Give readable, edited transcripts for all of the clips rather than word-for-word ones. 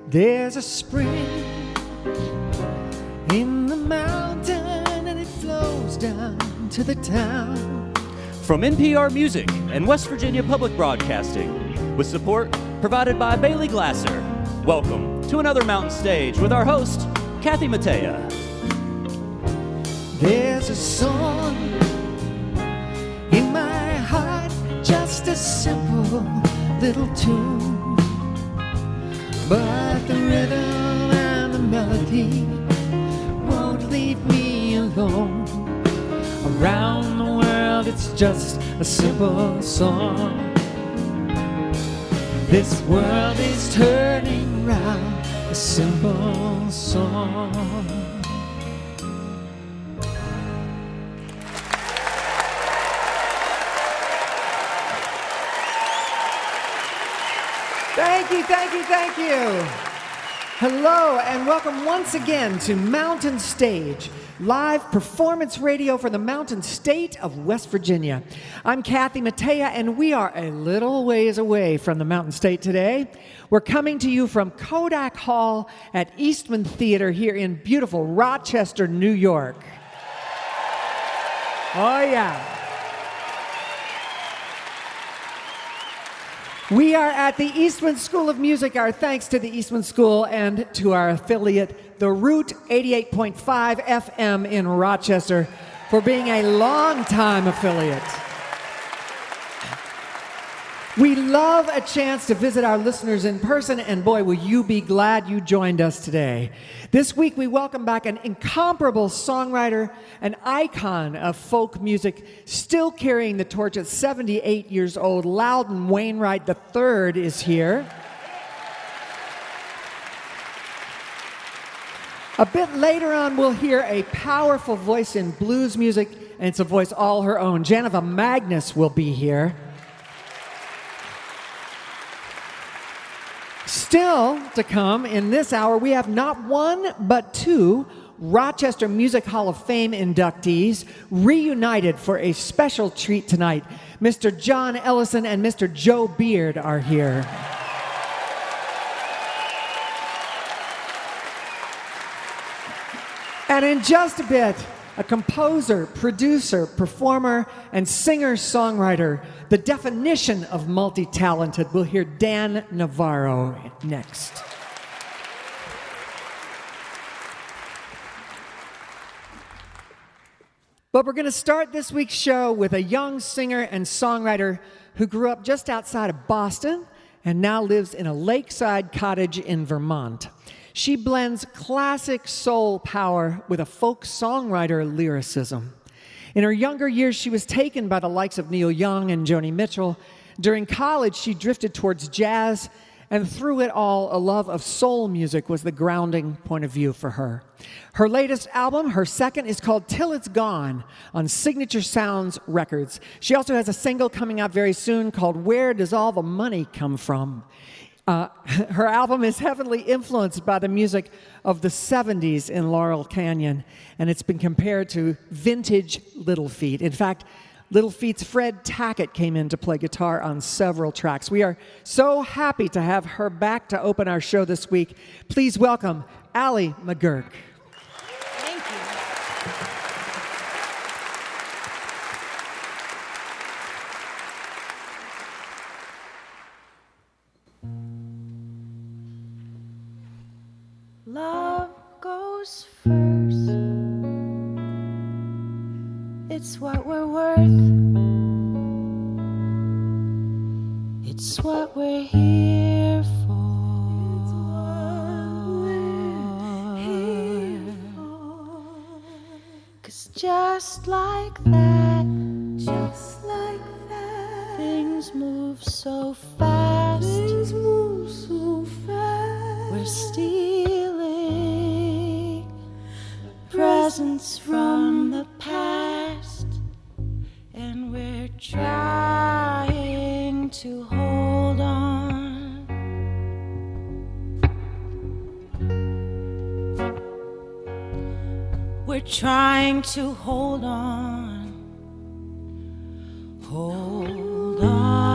There's a spring in the mountain and it flows down to the town. From NPR Music and West Virginia Public Broadcasting, with support provided by Bailey Glasser. Welcome to another Mountain Stage with our host, Kathy Mattea. There's a song in my heart, just a simple little tune, but the rhythm and the melody won't leave me alone. Around the world it's just a simple song. This world is turning round, a simple song. Thank you, thank you, thank you. Hello and welcome once again to Mountain Stage, live performance radio for the Mountain State of West Virginia. I'm Kathy Mattea and we are a little ways away from the Mountain State today. We're coming to you from Kodak Hall at Eastman Theater here in beautiful Rochester, New York. Oh yeah. We are at the Eastman School of Music. Our thanks to the Eastman School and to our affiliate, the Root 88.5 FM in Rochester, for being a long-time affiliate. We love a chance to visit our listeners in person, and boy, will you be glad you joined us today. This week, we welcome back an incomparable songwriter, an icon of folk music, still carrying the torch at 78 years old. Loudon Wainwright III is here. A bit later on, we'll hear a powerful voice in blues music, and it's a voice all her own. Janiva Magness will be here. Still to come in this hour, we have not one but two Rochester Music Hall of Fame inductees reunited for a special treat tonight. Mr. John Ellison and Mr. Joe Beard are here. And in just a bit, a composer, producer, performer, and singer-songwriter, the definition of multi-talented. We'll hear Dan Navarro next. But we're going to start this week's show with a young singer and songwriter who grew up just outside of Boston and now lives in a lakeside cottage in Vermont. She blends classic soul power with a folk songwriter lyricism. In her younger years, she was taken by the likes of Neil Young and Joni Mitchell. During college, she drifted towards jazz, and through it all, a love of soul music was the grounding point of view for her. Her latest album, her second, is called Till It's Gone on Signature Sounds Records. She also has a single coming out very soon called Where Does All the Money Come From? Her album is heavily influenced by the music of the 70s in Laurel Canyon, and it's been compared to vintage Little Feat. In fact, Little Feat's Fred Tackett came in to play guitar on several tracks. We are so happy to have her back to open our show this week. Please welcome Allie McG. Thank you. Love goes first. It's what we're worth. It's what we're here for. It's what we're here for. 'Cause just like that, things move so fast. We're stealing presents from the past, and we're trying to hold on. We're trying to hold on. Hold on.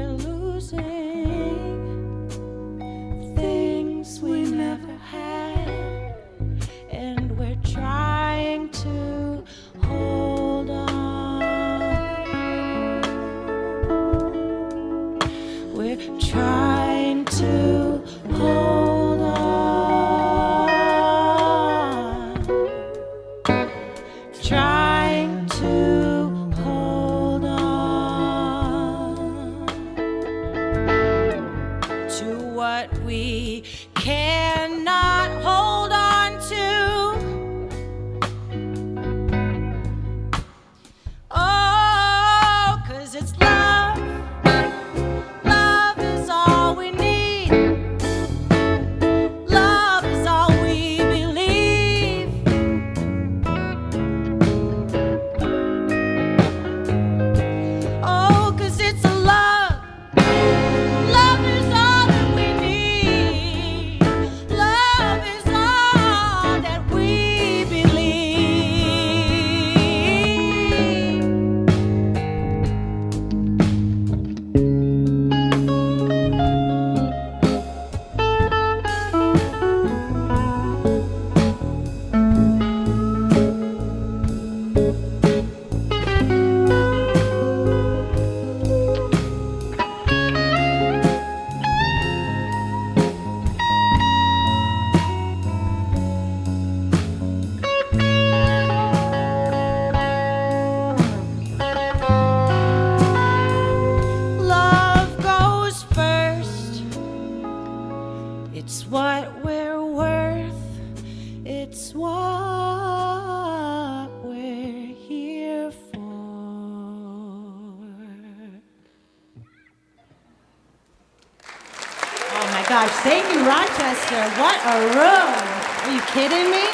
we're losing things we never had, and we're trying to hold on. We're trying to hold on. Trying to hold on to what we cannot hold on to. Oh, 'cause it's love. Love is all we need. Love is all we believe. Oh, 'cause it's a love. Love is all that we need. Love is all that we believe. Love goes first. It's what we're worth. It's what we're here for. Oh my gosh, thank you, Rochester. What a room. Are you kidding me?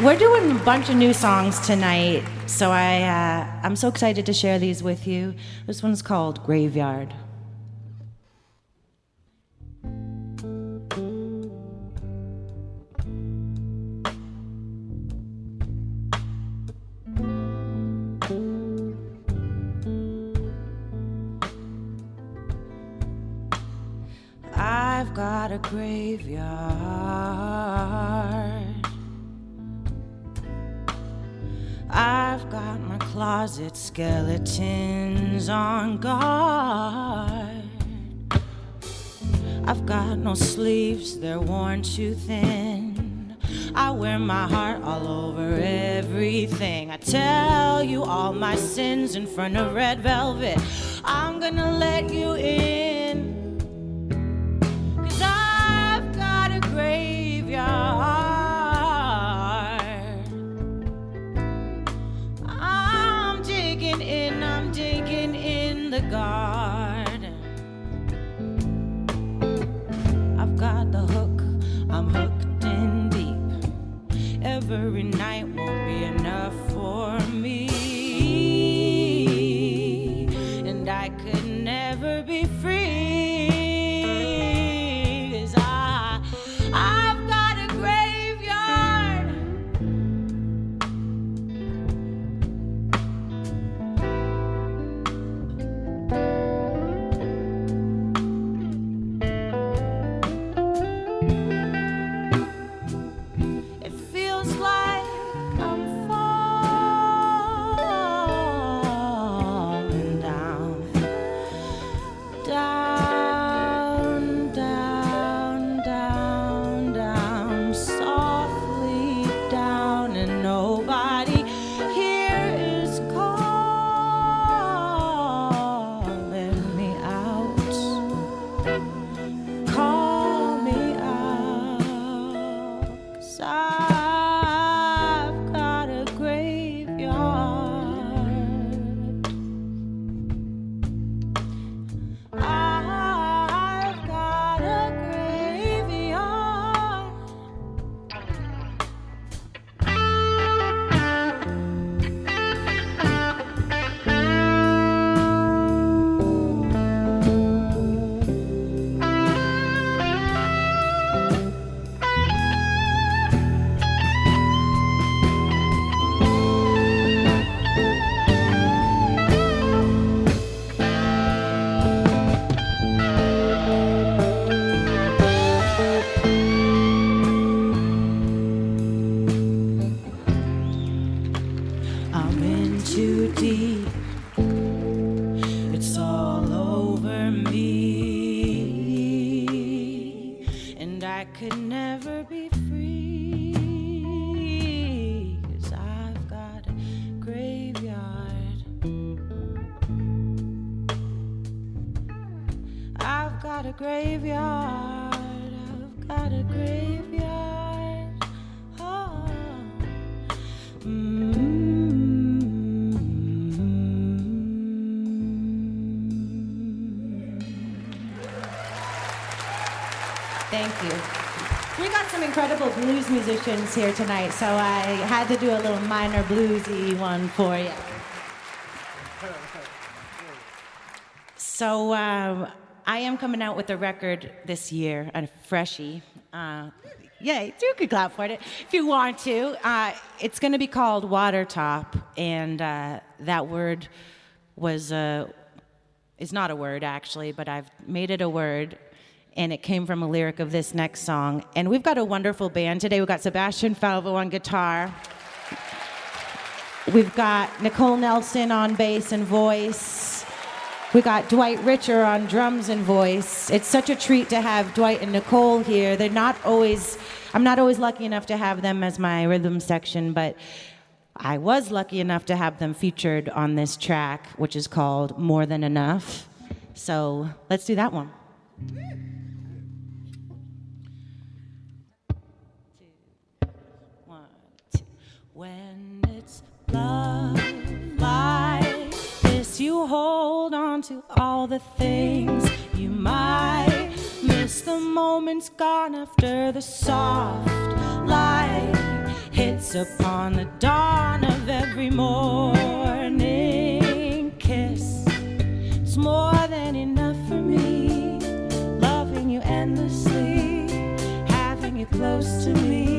We're doing a bunch of new songs tonight, so I'm so excited to share these with you. This one's called Graveyard. I've got a graveyard. I've got my closet skeletons on guard. I've got no sleeves, they're worn too thin. I wear my heart all over everything. I tell you all my sins in front of red velvet. I'm gonna let you in. I've got a graveyard. I'm digging in the garden. I've got the hook, I'm hooked in deep. Every night won't be enough for me, and I could never be free. I've got a graveyard. It feels like too deep. It's all over me, and I could never be free, 'cause I've got a graveyard. I've got a graveyard. I've got a graveyard. Oh. Thank you. We got some incredible blues musicians here tonight, so I had to do a little minor bluesy one for you. So I am coming out with a record this year, a freshie. Yeah, you could clap for it if you want to. It's going to be called Watertop, and that word is not a word actually, but I've made it a word. And it came from a lyric of this next song. And we've got a wonderful band today. We've got Sebastian Falvo on guitar. We've got Nicole Nelson on bass and voice. We got Dwight Richer on drums and voice. It's such a treat to have Dwight and Nicole here. I'm not always lucky enough to have them as my rhythm section, but I was lucky enough to have them featured on this track, which is called More Than Enough. So let's do that one. When it's love like this, you hold on to all the things you might miss. The moment's gone after the soft light hits upon the dawn of every morning kiss. It's more than enough for me, loving you endlessly, having you close to me.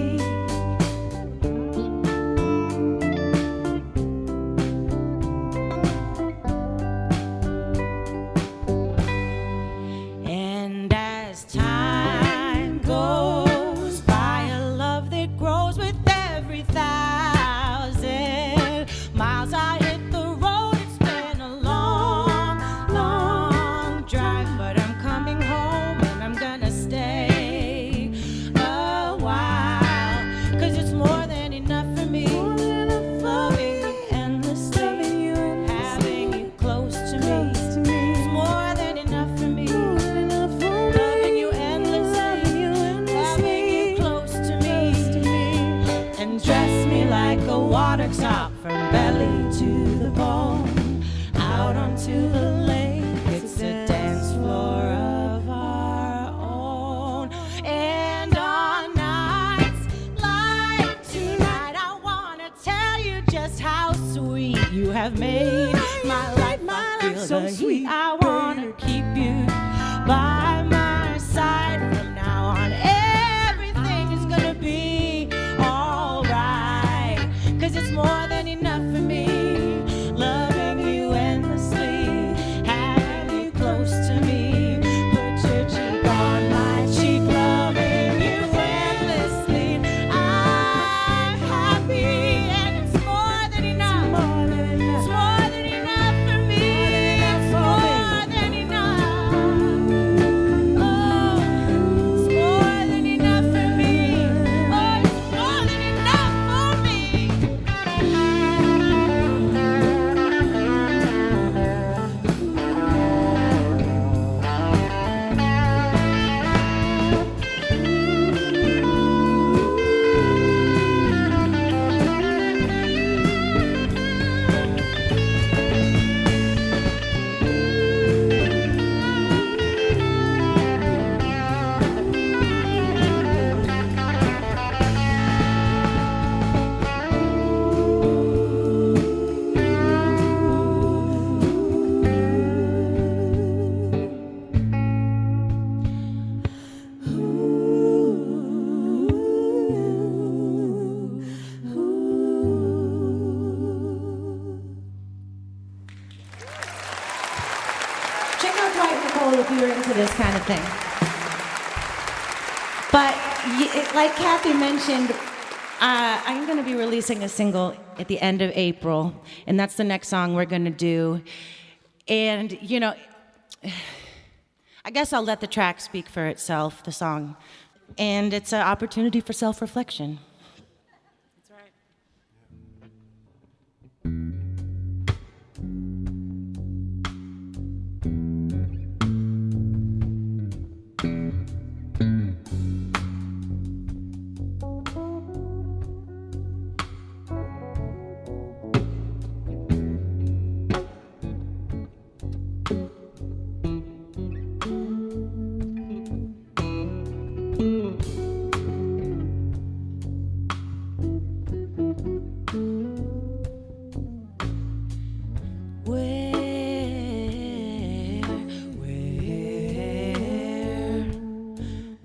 Top from belly to the bone, out onto the lake. It's a dance floor of our own. And on nights like tonight, I wanna tell you just how sweet you have made my life. I feel so sweet. I wanna keep you by my side from now on. Everything is gonna be alright, 'cause it's more than enough for me, loving you endlessly, having you close to me. Put your cheek on my cheek, loving you endlessly. I'm happy and it's more than enough. It's more than enough for me. It's more than enough. Oh, it's more than enough for me. Oh, it's more than enough for me. Check out Dwight and Nicole if you're into this kind of thing. But like Kathy mentioned, I'm going to be releasing a single at the end of April, and that's the next song we're going to do. And, you know, I guess I'll let the track speak for itself, the song. And it's an opportunity for self-reflection. That's right.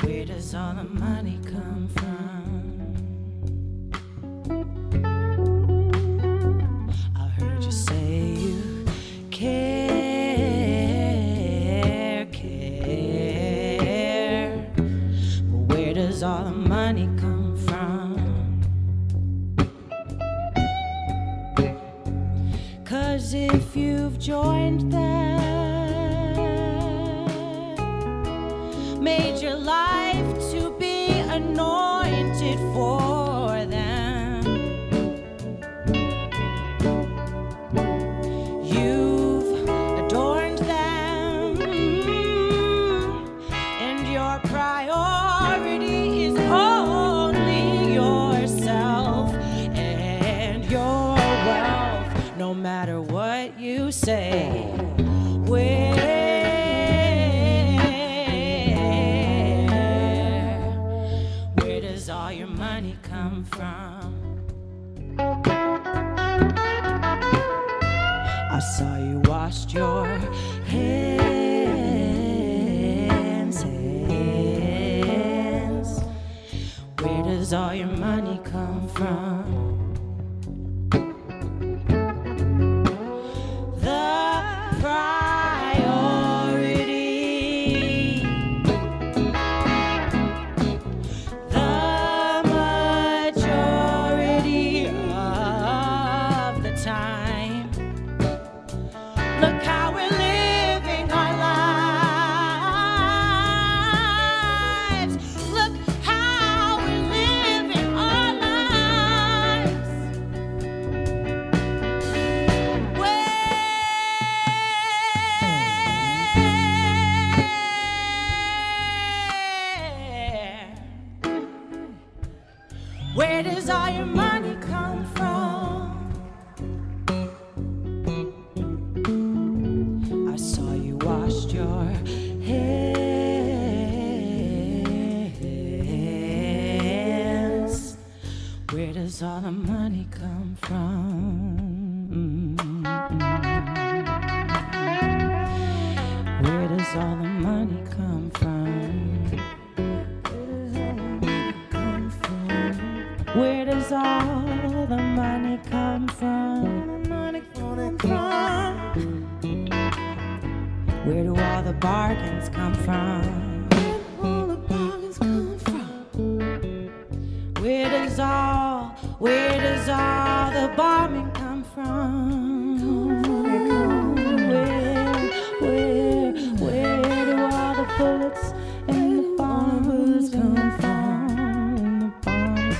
Where does all the money come from? I heard you say you care, but where does all the money come from? 'Cause if you've joined them, made your life to be anointed for them, you've adorned them, and your priority is only yourself and your wealth, no matter what you say. Where does all your money come from? I saw you washed your hands. Where does all your money come from? Where does all your money come from? I saw you washed your hands. Where does all the money come from? Where does all the money come from? Where does all the money come from? Where do all the bargains come from? Where does all the bombing come from? Where do all the bullets and the bombs come from?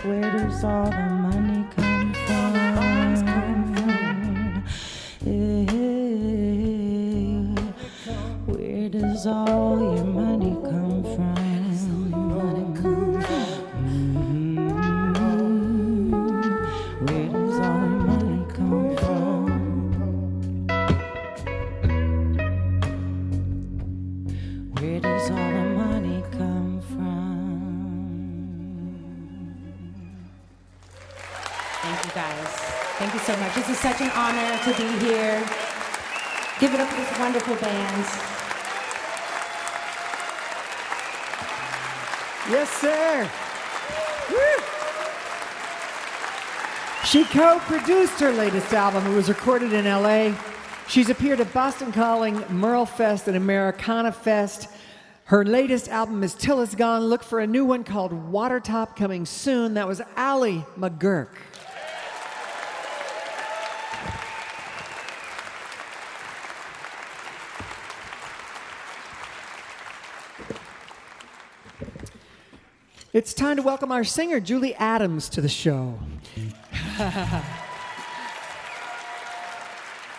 Where does all the money come from? Where does all your money come from? Where does all the money come from? Where does all the money come from? Thank you guys. Thank you so much. This is such an honor to be here. Give it up for this wonderful band. Yes, sir. Woo. She co-produced her latest album. It was recorded in LA. She's appeared at Boston Calling, Merle Fest, and Americana Fest. Her latest album is Till It's Gone. Look for a new one called Watertop coming soon. That was Allie McGurk. It's time to welcome our singer, Julie Adams, to the show.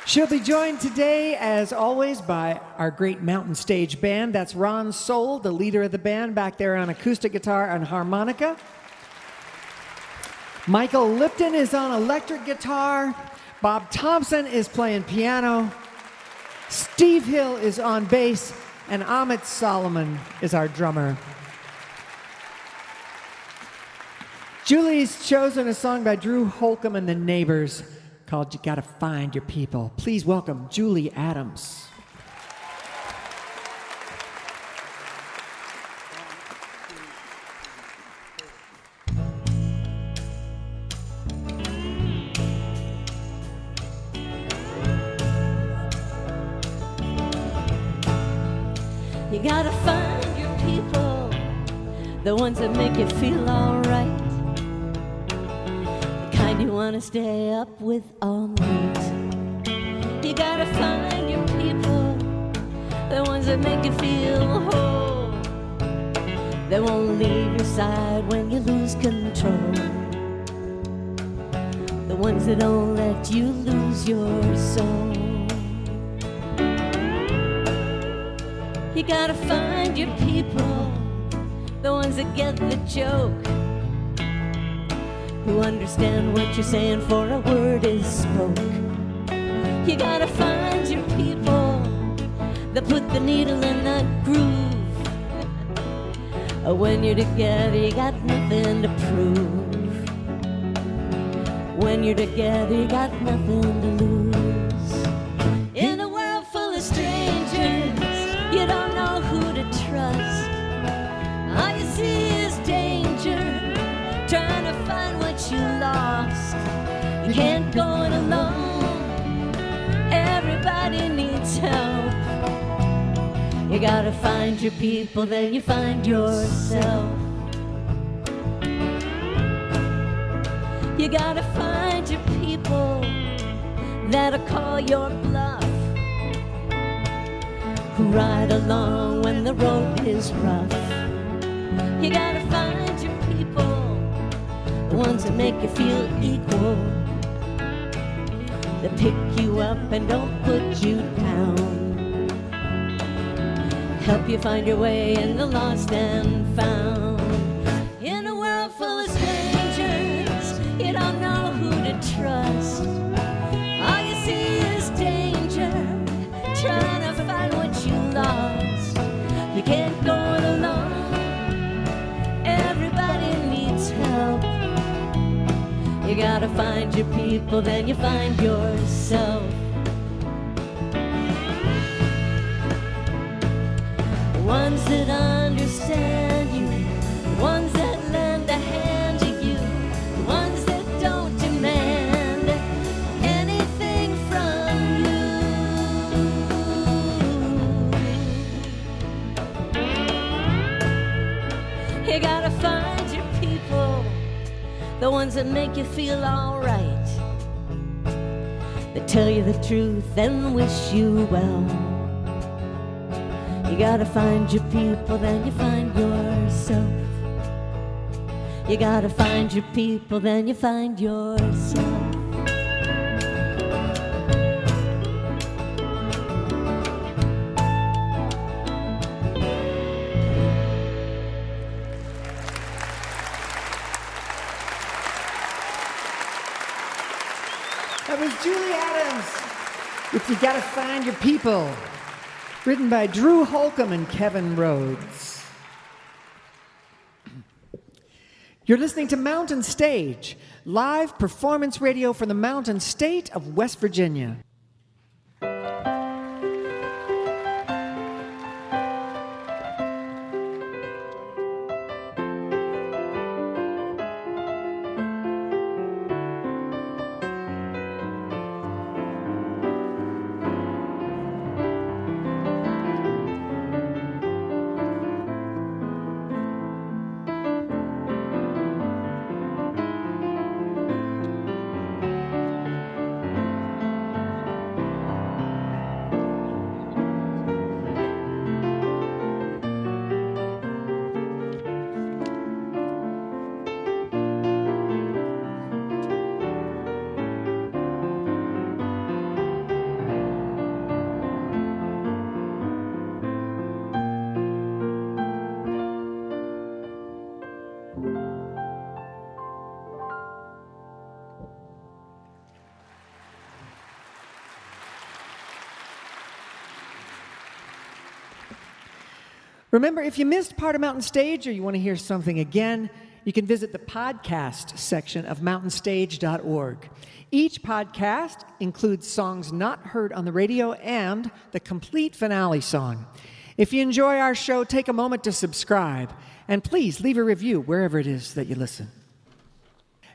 She'll be joined today, as always, by our great Mountain Stage band. That's Ron Soul, the leader of the band, back there on acoustic guitar and harmonica. Michael Lipton is on electric guitar. Bob Thompson is playing piano. Steve Hill is on bass. And Amit Solomon is our drummer. Julie's chosen a song by Drew Holcomb and the Neighbors called You Gotta Find Your People. Please welcome Julie Adams. You gotta find your people, the ones that make you feel alright, the kind you wanna stay up with all night. You gotta find your people, the ones that make you feel whole, they won't leave your side when you lose control, the ones that don't let you lose your soul. You gotta find your people, the ones that get the joke, who understand what you're saying for a word is spoke. You gotta find your people that put the needle in the groove. When you're together, you got nothing to prove. When you're together, you got nothing to lose. In a world full of strangers, you don't know who to trust. All you see is danger, trying to find what you lost. You can't go it alone, everybody needs help. You gotta find your people, then you find yourself. You gotta find your people that'll call your bluff, who ride along when the road is rough. You gotta find your people, the ones that make you feel equal, that pick you up and don't put you down, help you find your way in the lost and found. In a world full of strangers, you don't know who to trust. All you see is danger, trying to find what you lost. You can't go it alone, everybody needs help. You gotta find your people, then you find yourself. Ones that understand you, ones that lend a hand to you, ones that don't demand anything from you. You gotta find your people, the ones that make you feel alright, that tell you the truth and wish you well. You gotta find your people, then you find yourself. You gotta find your people, then you find yourself. That was Julie Adams with You Gotta Find Your People, written by Drew Holcomb and Kevin Rhodes. You're listening to Mountain Stage, live performance radio from the Mountain State of West Virginia. Remember, if you missed part of Mountain Stage or you want to hear something again, you can visit the podcast section of mountainstage.org. Each podcast includes songs not heard on the radio and the complete finale song. If you enjoy our show, take a moment to subscribe, and please leave a review wherever it is that you listen.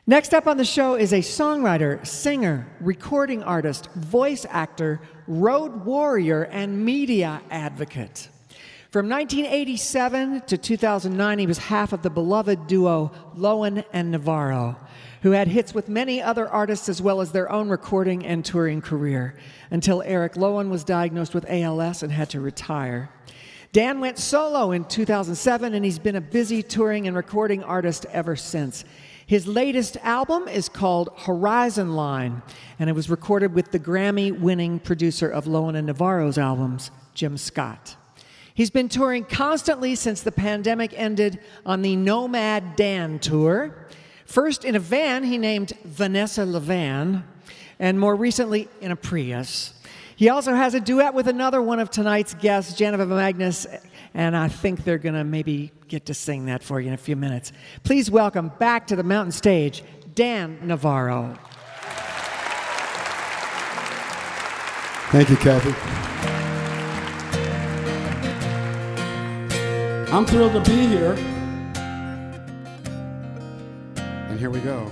Next up on the show is a songwriter, singer, recording artist, voice actor, road warrior, and media advocate. From 1987 to 2009, he was half of the beloved duo Loudon and Navarro, who had hits with many other artists as well as their own recording and touring career, until Eric Loudon was diagnosed with ALS and had to retire. Dan went solo in 2007, and he's been a busy touring and recording artist ever since. His latest album is called Horizon Line, and it was recorded with the Grammy-winning producer of Loudon and Navarro's albums, Jim Scott. He's been touring constantly since the pandemic ended on the Nomad Dan Tour. First in a van he named Vanessa LeVan, and more recently in a Prius. He also has a duet with another one of tonight's guests, Janiva Magness, and I think they're going to maybe get to sing that for you in a few minutes. Please welcome back to the Mountain Stage, Dan Navarro. Thank you, Kathy. I'm thrilled to be here. And here we go.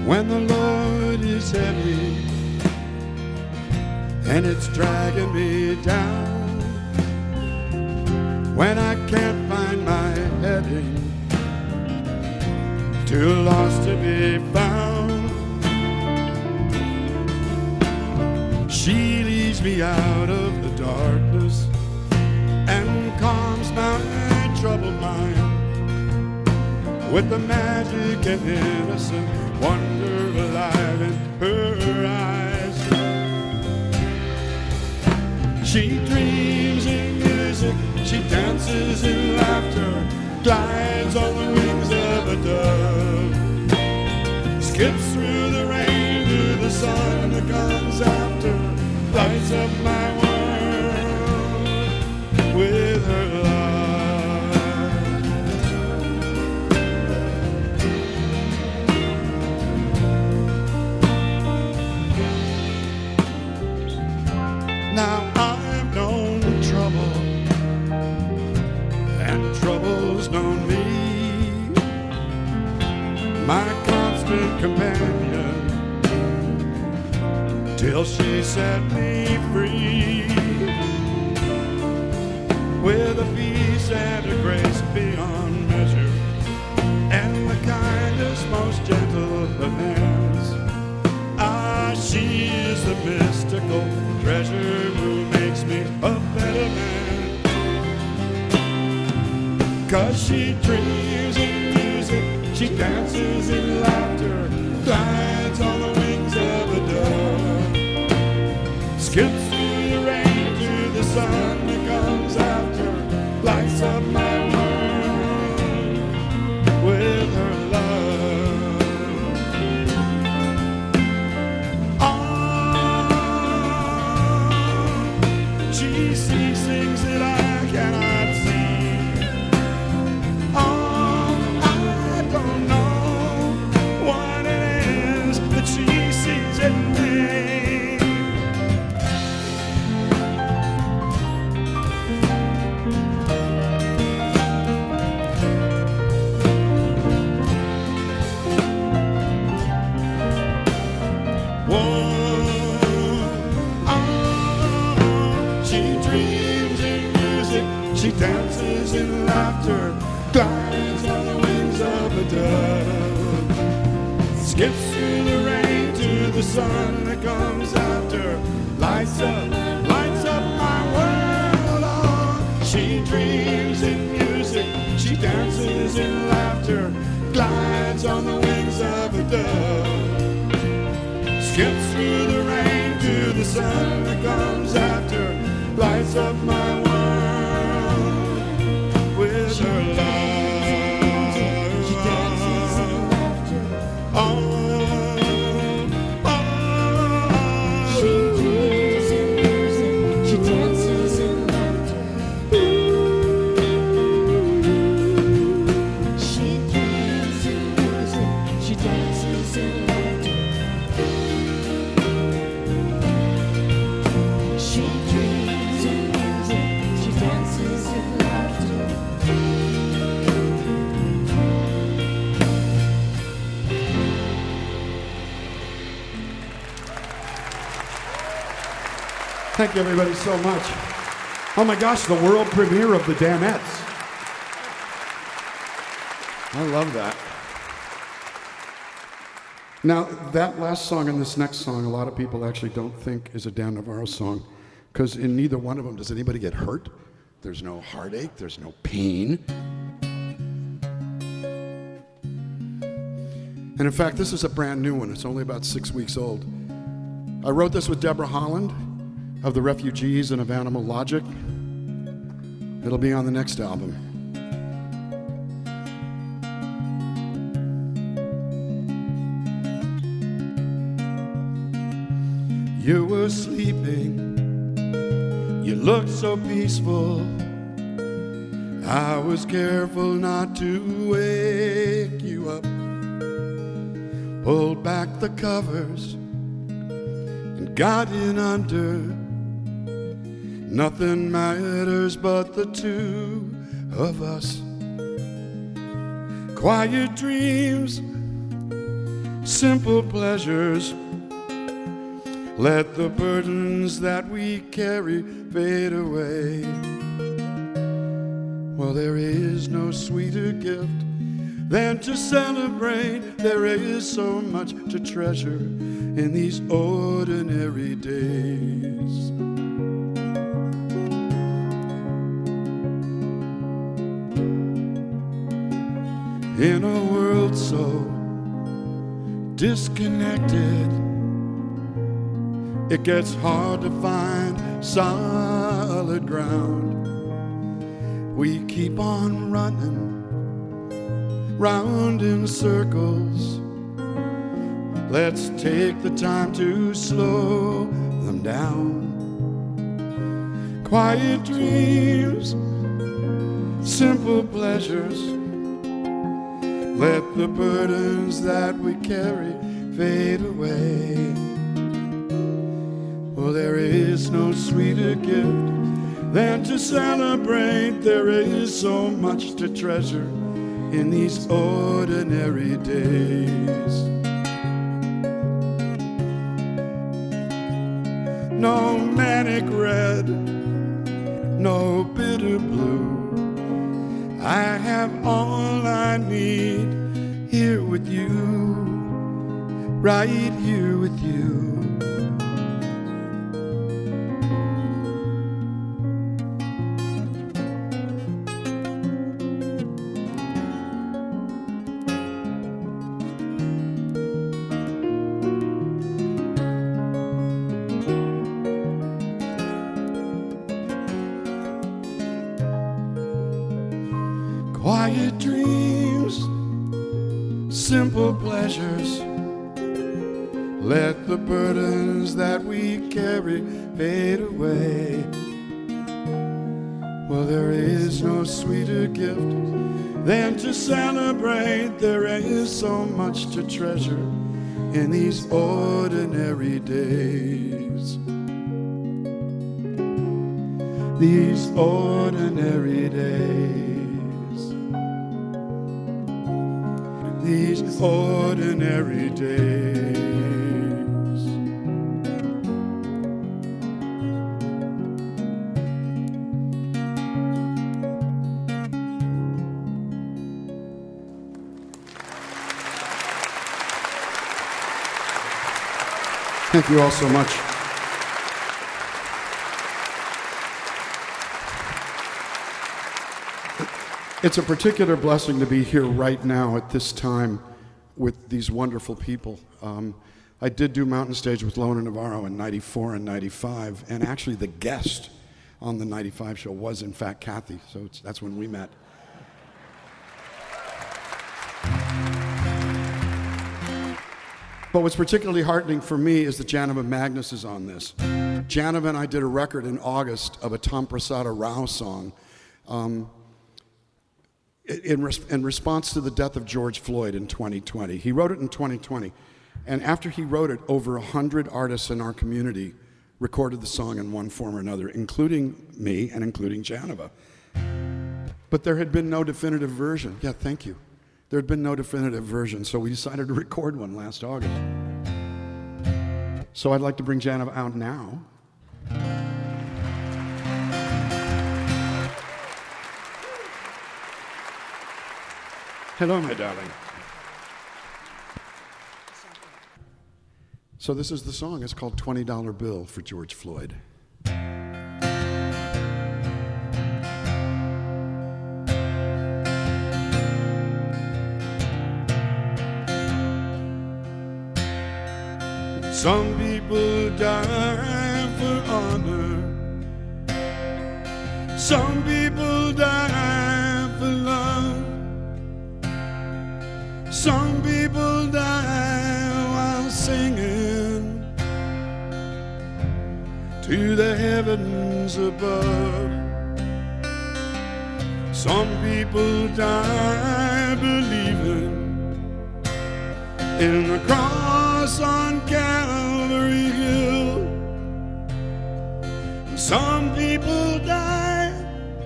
When the Lord is heavy and it's dragging me down, when I can't find my heading, too lost to be found, she leads me out of the darkness and calms my troubled mind with the magic and innocent wonder alive in her eyes. She dreams in music, she dances in laughter, glides on the wings of a dove, skips through the rain to the sun that comes after, lights up my world with her love. Now I've known trouble, and trouble's known me, my constant companion, till she set me free, with a peace and a grace beyond measure, and the kindest, most gentle of hands. Ah, she is the mystical treasure who makes me a better man. 'Cause she dreams in music, she dances in laughter, glides on the wings of a dove, skips through the rain to the sun that comes after, lights up my world with her love. She sees things that I cannot see. Oh, I don't know what it is that she sees in me. She dances in laughter, glides on the wings of a dove, skips through the rain to the sun that comes after, lights up my world. Oh, she dreams in music, she dances in laughter, glides on the wings of a dove, skips through the rain to the sun that comes after, lights up my world with her love. She dances in laughter. She dreams in music. She dances in laughter. She dreams in music. She dances in laughter. She dreams in music. She dances in laughter. Thank you, everybody, so much. Oh my gosh, the world premiere of the Danettes. I love that. Now, that last song and this next song, a lot of people actually don't think is a Dan Navarro song, because in neither one of them does anybody get hurt. There's no heartache, there's no pain. And in fact, this is a brand new one. It's only about 6 weeks old. I wrote this with Deborah Holland of the Refugees and of Animal Logic. It'll be on the next album. You were sleeping, you looked so peaceful. I was careful not to wake you up. Pulled back the covers and got in under. Nothing matters but the two of us. Quiet dreams, simple pleasures. Let the burdens that we carry fade away. Well, there is no sweeter gift than to celebrate. There is so much to treasure in these ordinary days. In a world so disconnected, it gets hard to find solid ground. We keep on running round in circles. Let's take the time to slow them down. Quiet dreams, simple pleasures. Let the burdens that we carry fade away. Well, there is no sweeter gift than to celebrate. There is so much to treasure in these ordinary days. No manic red, no bitter blue. I have all I need here with you, right here with you. Quiet dreams, simple pleasures. Let the burdens that we carry fade away. Well, there is no sweeter gift than to celebrate. There is so much to treasure in these ordinary days. These ordinary days. These ordinary days. Thank you all so much. It's a particular blessing to be here right now at this time with these wonderful people. I did do Mountain Stage with Loudon and Navarro in 94 and 95, and actually the guest on the 95 show was in fact Kathy, so that's when we met. But what's particularly heartening for me is that Janiva Magness is on this. Janiva and I did a record in August of a Tom Prasada Rao song in response to the death of George Floyd in 2020. He wrote it in 2020, and after he wrote it, over 100 artists in our community recorded the song in one form or another, including me and including Janiva. But there had been no definitive version. Yeah, thank you. There had been no definitive version, so we decided to record one last August. So I'd like to bring Janiva out now. Hello, my darling. So this is the song. It's called $20 Bill for George Floyd. Some people die for honor. Some people die for love. Some people die while singing to the heavens above. Some people die believing in the cross on Calvary Hill. Some people die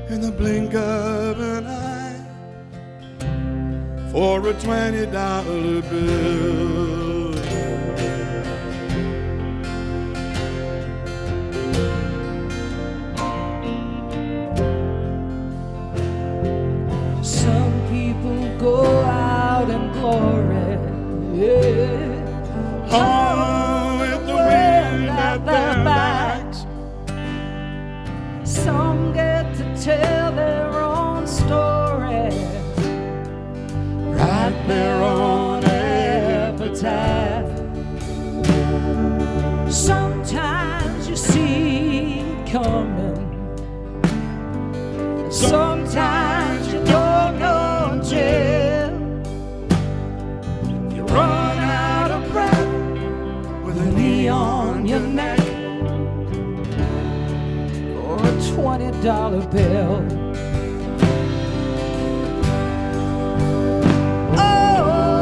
in the blink of an eye for a $20 bill. Some people go out in glory, yeah. Oh, with the wind at their backs. Some get to tell their own story, write their own epitaph. Sometimes you see it coming, sometimes you don't know until you run out of breath with a knee on your neck or a $20 bill. Oh,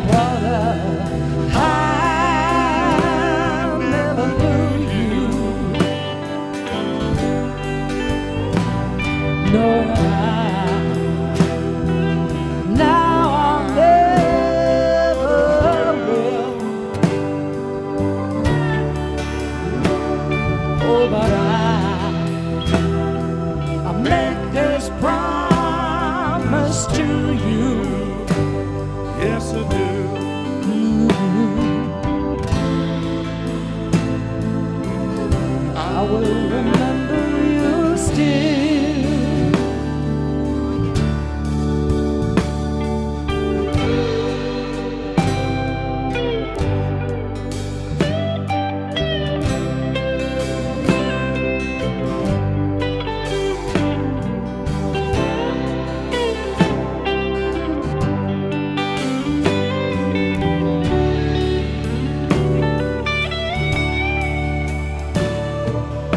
brother, I never knew you. No, now I never will. Oh, but I make this promise to you. Yes, I do. I will remember you still.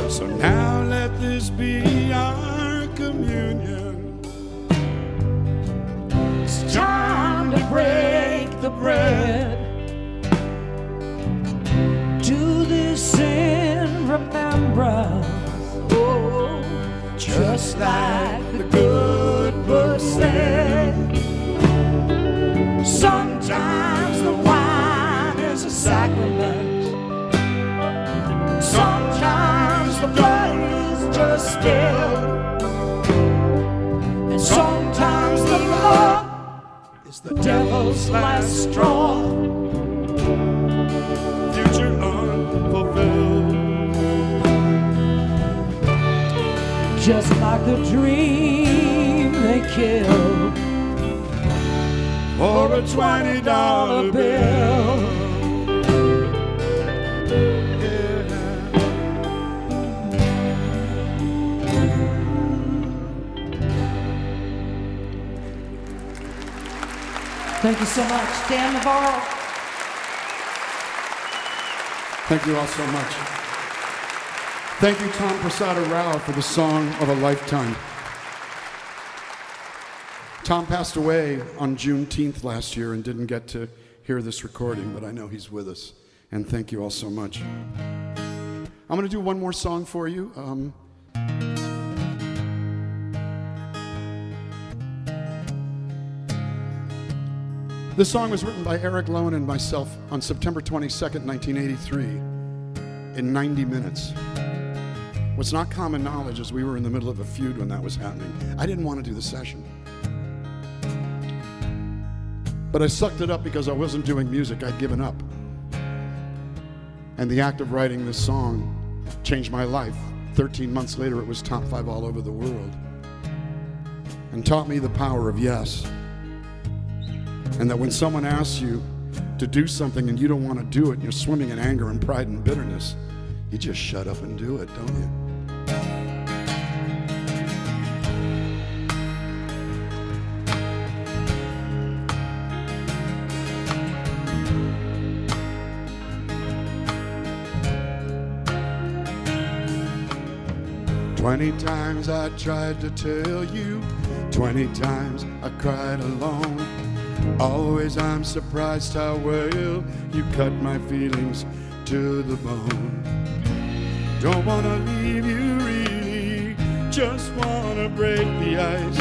So now let this be our communion. It's time to break the bread. Do this in remembrance. Oh, just like the good book said. Sometimes the wine is a sacrament. Sometimes the blood is just still. And sometimes the law is the devil's last straw. Future unfulfilled. Just like the dream they killed For a $20 bill. Thank you so much, Dan Navarro. Thank you all so much. Thank you, Tom Prasada Rao, for the song of a lifetime. Tom passed away on Juneteenth last year and didn't get to hear this recording, but I know he's with us. And thank you all so much. I'm going to do one more song for you. This song was written by Eric Lowen and myself on September 22nd, 1983, in 90 minutes. What's not common knowledge is we were in the middle of a feud when that was happening. I didn't want to do the session. But I sucked it up because I wasn't doing music. I'd given up. And the act of writing this song changed my life. 13 months later, it was top 5 all over the world. And taught me the power of yes. And that when someone asks you to do something and you don't want to do it, and you're swimming in anger and pride and bitterness, you just shut up and do it, don't you? 20 times I tried to tell you, 20 times I cried alone. Always I'm surprised how well you cut my feelings to the bone. Don't wanna leave you really, just wanna break the ice.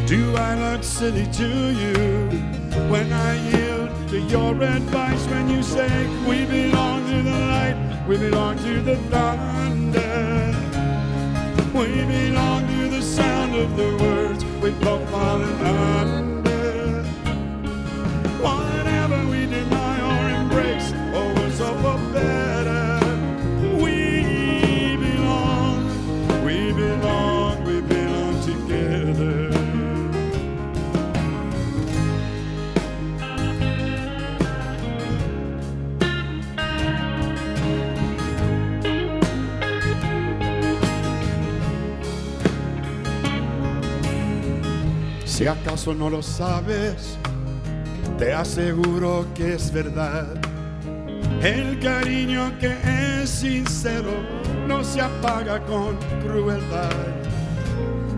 Do I look silly to you when I yield to your advice? When you say we belong to the light, we belong to the thunder, we belong to the sound of the words we both fallen under. Whatever we deny or embrace, or was so for better, we belong, we belong, we belong together. Si acaso no lo sabes, te aseguro que es verdad. El cariño que es sincero no se apaga con crueldad.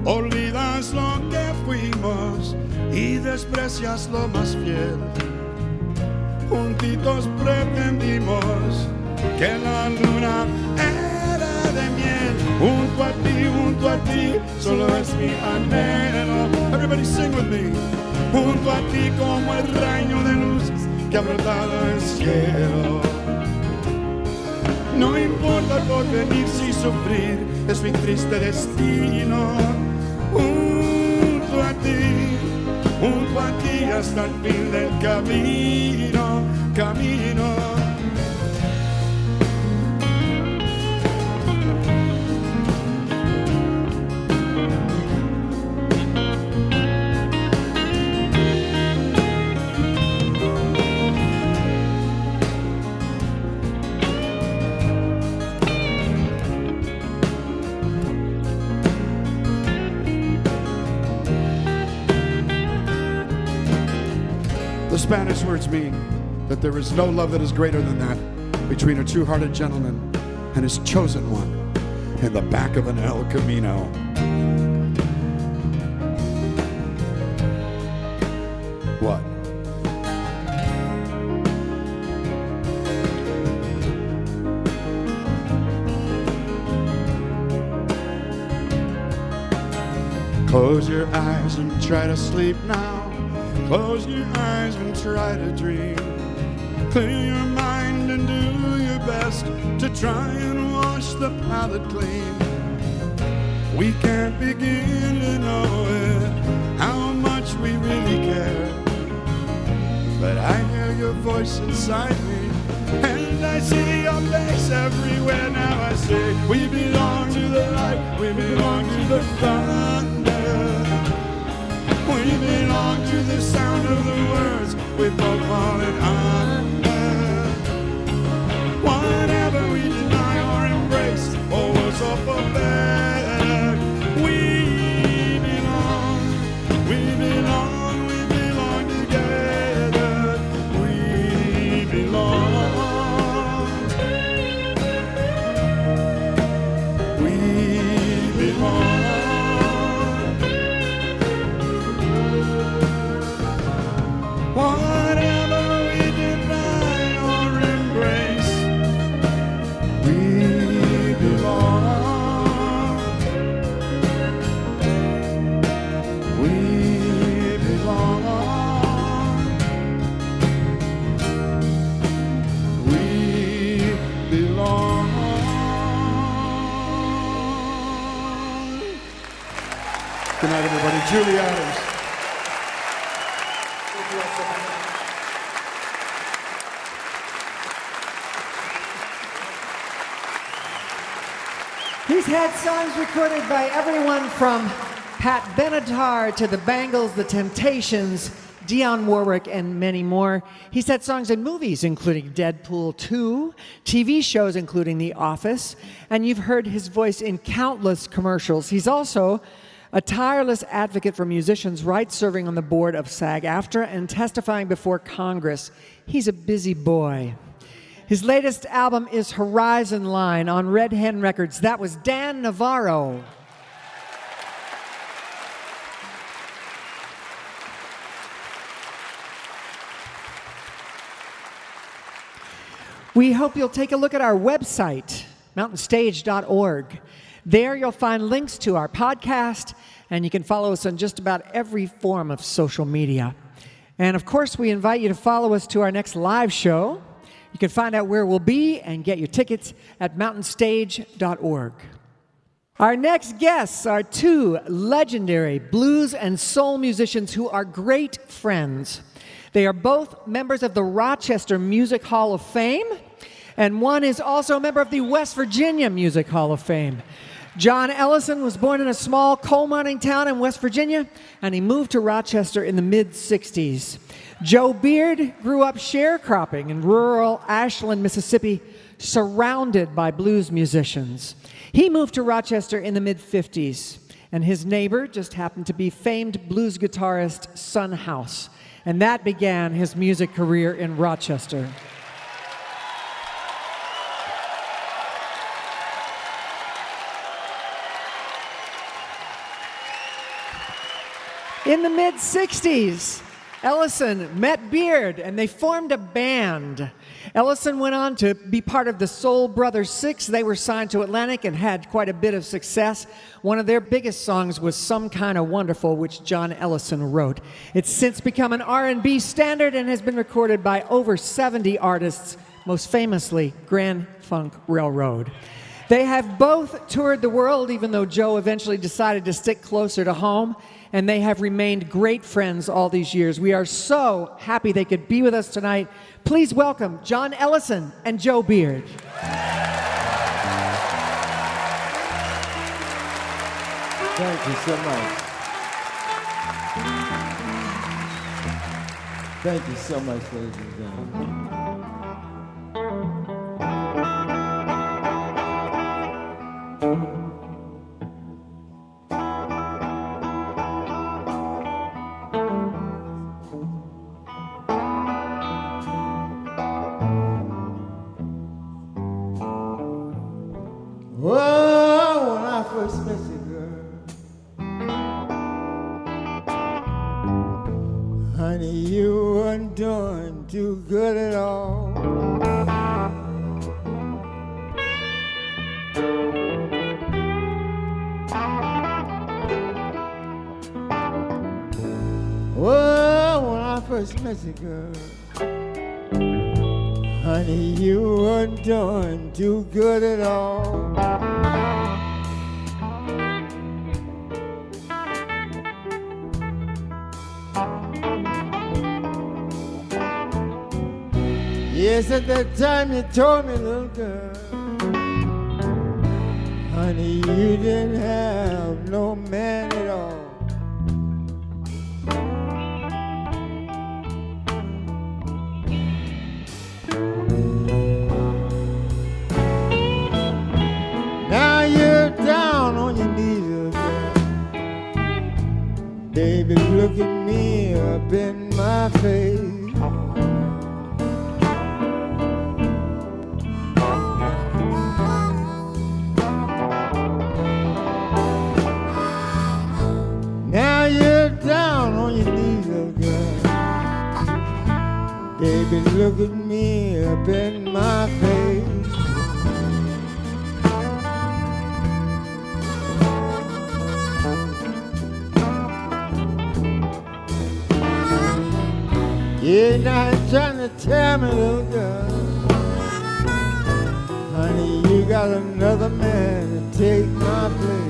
Olvidas lo que fuimos y desprecias lo más fiel. Juntitos pretendimos que la luna era de miel. Junto a ti, solo es mi anhelo. Everybody sing with me. Junto a ti como el rayo de luz que ha brotado el cielo. No importa el porvenir si sufrir es mi triste destino. Junto a ti hasta el fin del camino, camino. The Spanish words mean that there is no love that is greater than that between a true-hearted gentleman and his chosen one in the back of an El Camino. What? Close your eyes and try to sleep now. Close your eyes and try to dream. Clear your mind and do your best to try and wash the palate clean. We can't begin to know it, how much we really care. But I hear your voice inside me, and I see your face everywhere. Now I say, we belong to the light, we belong to the thunder. We belong to the sound of the words we both fallen under. Julie Adams. He's had songs recorded by everyone from Pat Benatar to the Bangles, the Temptations, Dionne Warwick, and many more. He's had songs in movies, including Deadpool 2, TV shows, including The Office, and you've heard his voice in countless commercials. He's also a tireless advocate for musicians' rights, serving on the board of SAG-AFTRA and testifying before Congress. He's a busy boy. His latest album is Horizon Line on Red Hen Records. That was Dan Navarro. We hope you'll take a look at our website, mountainstage.org. There you'll find links to our podcast, and you can follow us on just about every form of social media. And of course, we invite you to follow us to our next live show. You can find out where we'll be and get your tickets at mountainstage.org. Our next guests are two legendary blues and soul musicians who are great friends. They are both members of the Rochester Music Hall of Fame, and one is also a member of the West Virginia Music Hall of Fame. John Ellison was born in a small coal mining town in West Virginia, and he moved to Rochester in the mid-'60s. Joe Beard grew up sharecropping in rural Ashland, Mississippi, surrounded by blues musicians. He moved to Rochester in the mid-'50s, and his neighbor just happened to be famed blues guitarist Son House, and that began his music career in Rochester. In the mid-'60s, Ellison met Beard, and they formed a band. Ellison went on to be part of the Soul Brothers Six. They were signed to Atlantic and had quite a bit of success. One of their biggest songs was Some Kinda Wonderful, which John Ellison wrote. It's since become an R&B standard and has been recorded by over 70 artists, most famously Grand Funk Railroad. They have both toured the world, even though Joe eventually decided to stick closer to home, and they have remained great friends all these years. We are so happy they could be with us tonight. Please welcome John Ellison and Joe Beard. Thank you so much. Thank you so much, ladies and gentlemen. Whoa, when I first met you, girl, honey, you weren't doing too good at all. Whoa, when I first met you, girl, honey, you weren't doing too good at all. Yes, at that time you told me, little girl, honey, you didn't have no man at all. Now you're down on your knees, little girl. Baby, look at me up in my face. Now you're down on your knees, little girl. Baby, look at me up in my face. You're not trying to tell me, little girl, honey, you got another man to take my place.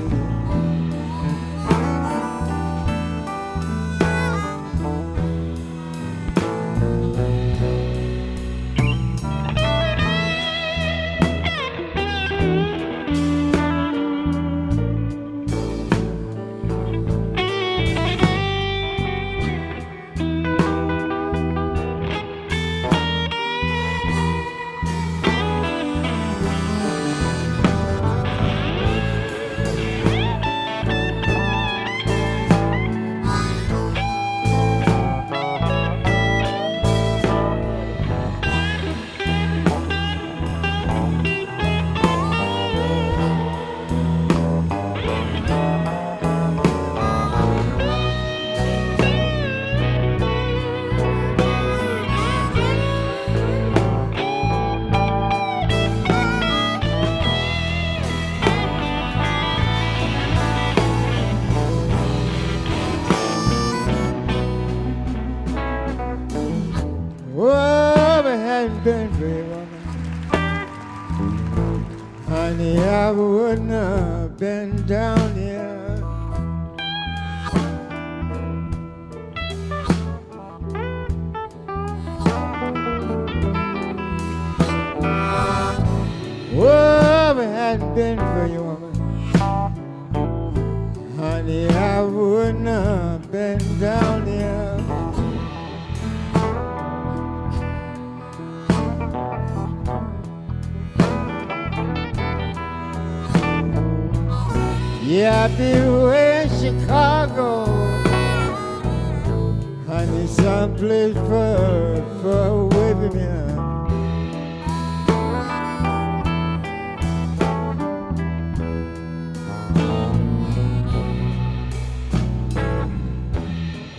wouldn't have been down here. Oh, if it hadn't been for you, woman, honey, I wouldn't have been down here. Yeah, I'd be way in Chicago, honey, someplace far away from here.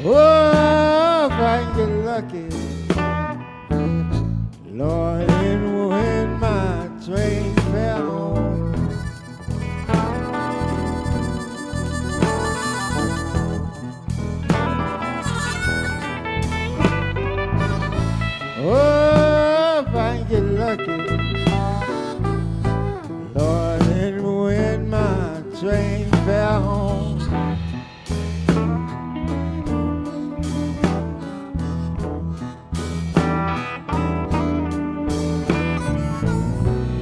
Oh, if I can get lucky, Lord, and when my train fell home. Oh, if I can get lucky, Lord, and when my train fell home.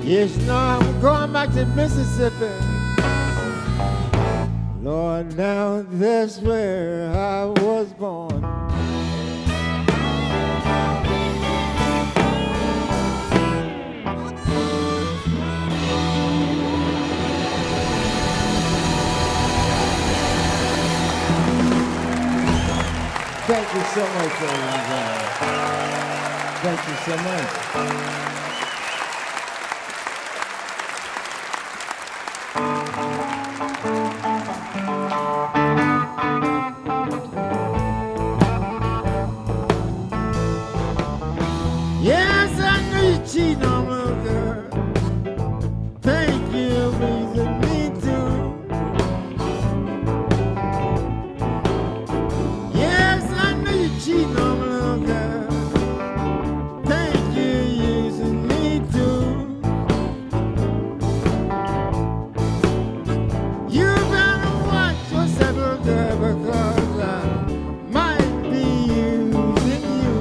Yes, now I'm going back to Mississippi. Lord, now that's where I was born. Thank you so much, Ellison. Thank you so much. Yes, I know you cheating on me, girl. Thank you, reason me to. Yes, I know you cheating on me, little girl. Thank you, using me to. You better watch yourself, little girl, because I might be using you.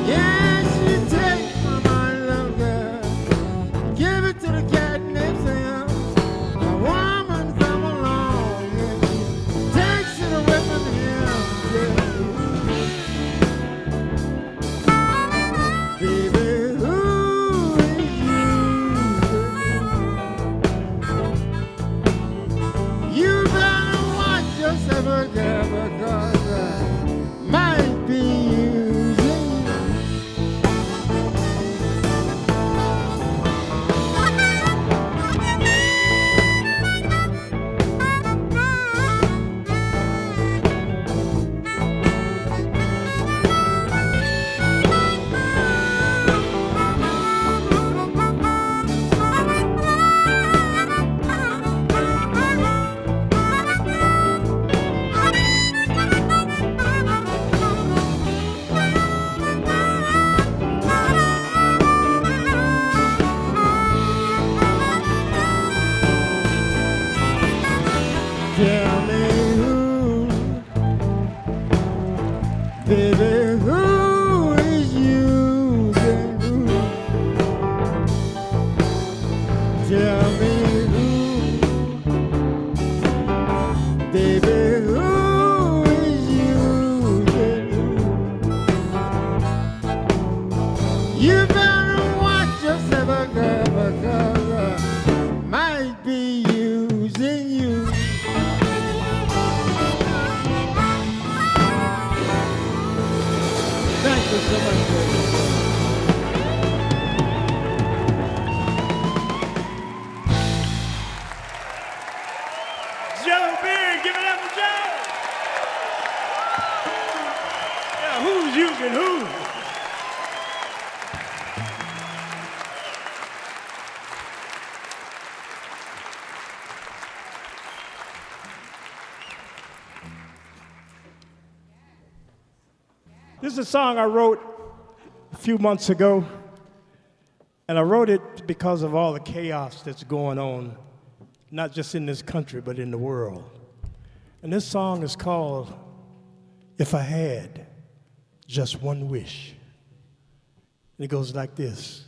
Yes, you take my mind, little girl. Give it to the cat named Sam. A woman come along and she takes it away from him. Yeah. Baby, who is you? You better watch yourself, girl, because I might be using you. Tell me who, baby, who is using who? Tell me who, baby, who is using who? You better watch yourself, girl, because I might be using you. This is a song I wrote a few months ago, and I wrote it because of all the chaos that's going on, not just in this country, but in the world. And this song is called If I Had Just One Wish. And it goes like this.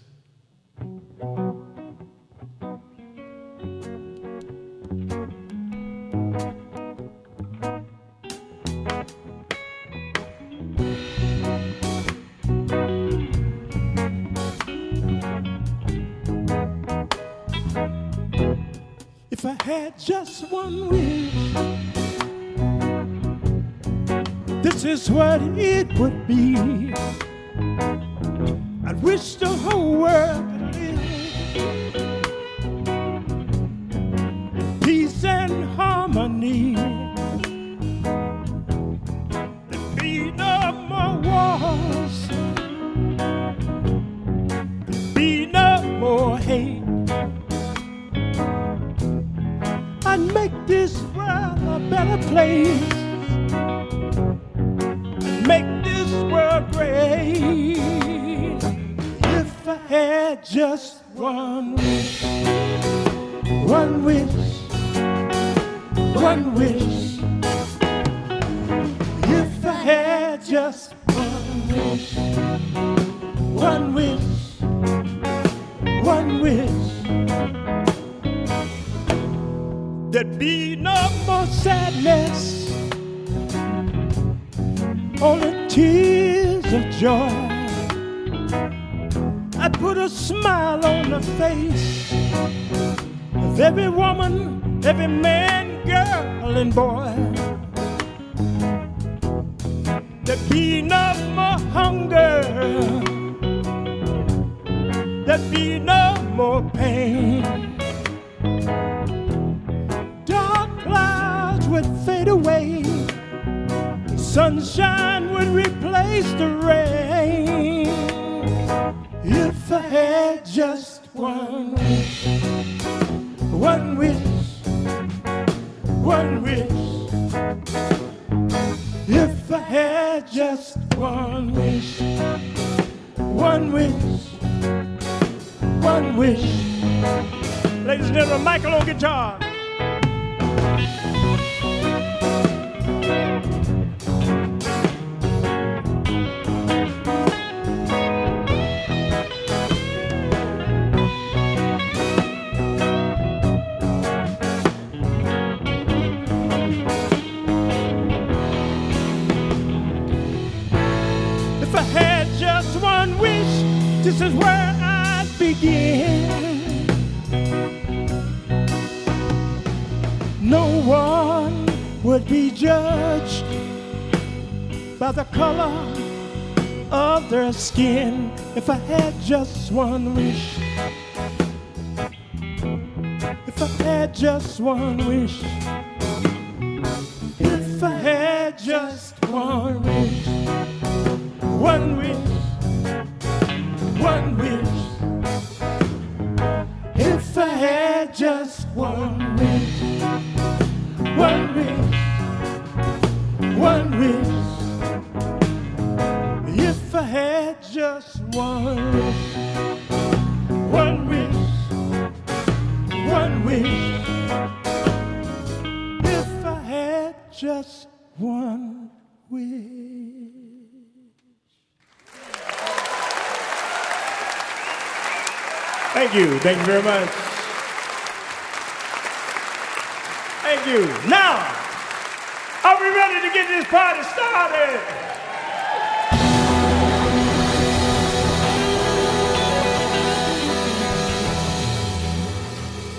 If I had just one wish, this is what it would be. I'd wish the whole world could live in peace and harmony. There'd be no more wars, there'd be no more hate. I'd make this world a better place, I'd make this world great. If I had just one wish, one wish, one wish. If I had just one wish, one wish, one wish. There'd be no more sadness, only tears of joy. I'd put a smile on the face of every woman, every man, girl, and boy. There'd be no more hunger, there'd be no more pain. Would fade away, sunshine would replace the rain. If I had just one wish, one wish, one wish. If I had just one wish, one wish, one wish. Ladies and gentlemen, Michael on guitar. If I had just one wish, this is where I'd begin. No one would be judged by the color of their skin. If I had just one wish, if I had just one wish, if I had just one wish, one wish, one wish. If I had just one wish, one wish, one wish. If I had just one wish, one wish, one wish. If I had just one wish. Thank you very much. Thank you. Now, are we ready to get this party started?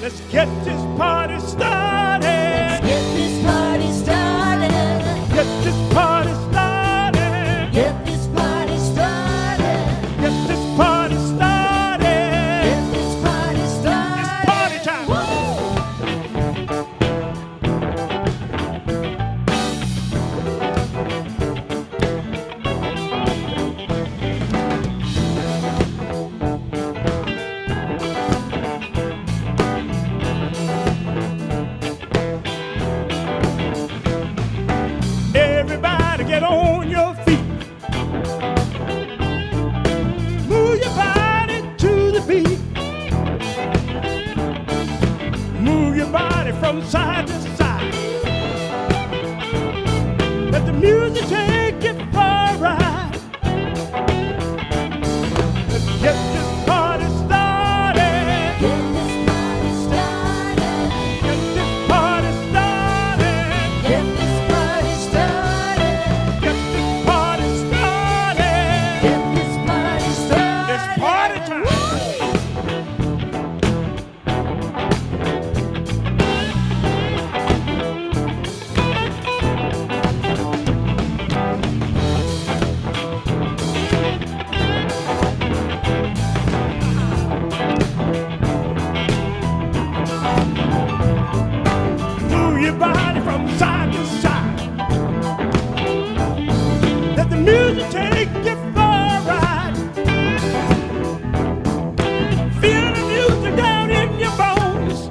Let's get this party started. Let's get this party started. Get this party started. Get this party started. Get this party started. Get this party started. It's party time. from side to side. Let the music take it for a ride. Let's get this party started. Get this party started. Get this party started. Get this party started. Get this party started. Get this party started. It's party time. Move your body from side to side. Let the music take you for a ride. Feel the music down in your bones.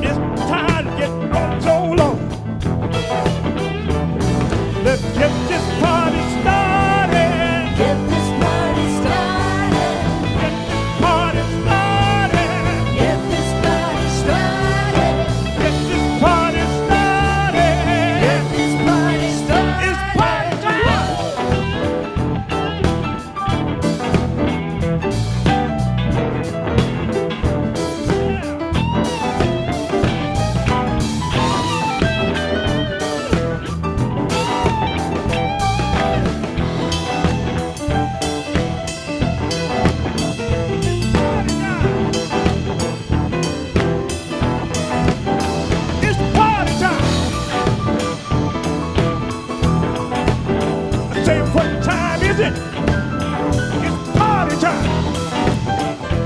It's time to get on so low. Let's get this party started. Get this party started. Get this party started. Get this party started. Get this party started. Get this party started. It's party time. It's party time. I say, what time is it? It's party time.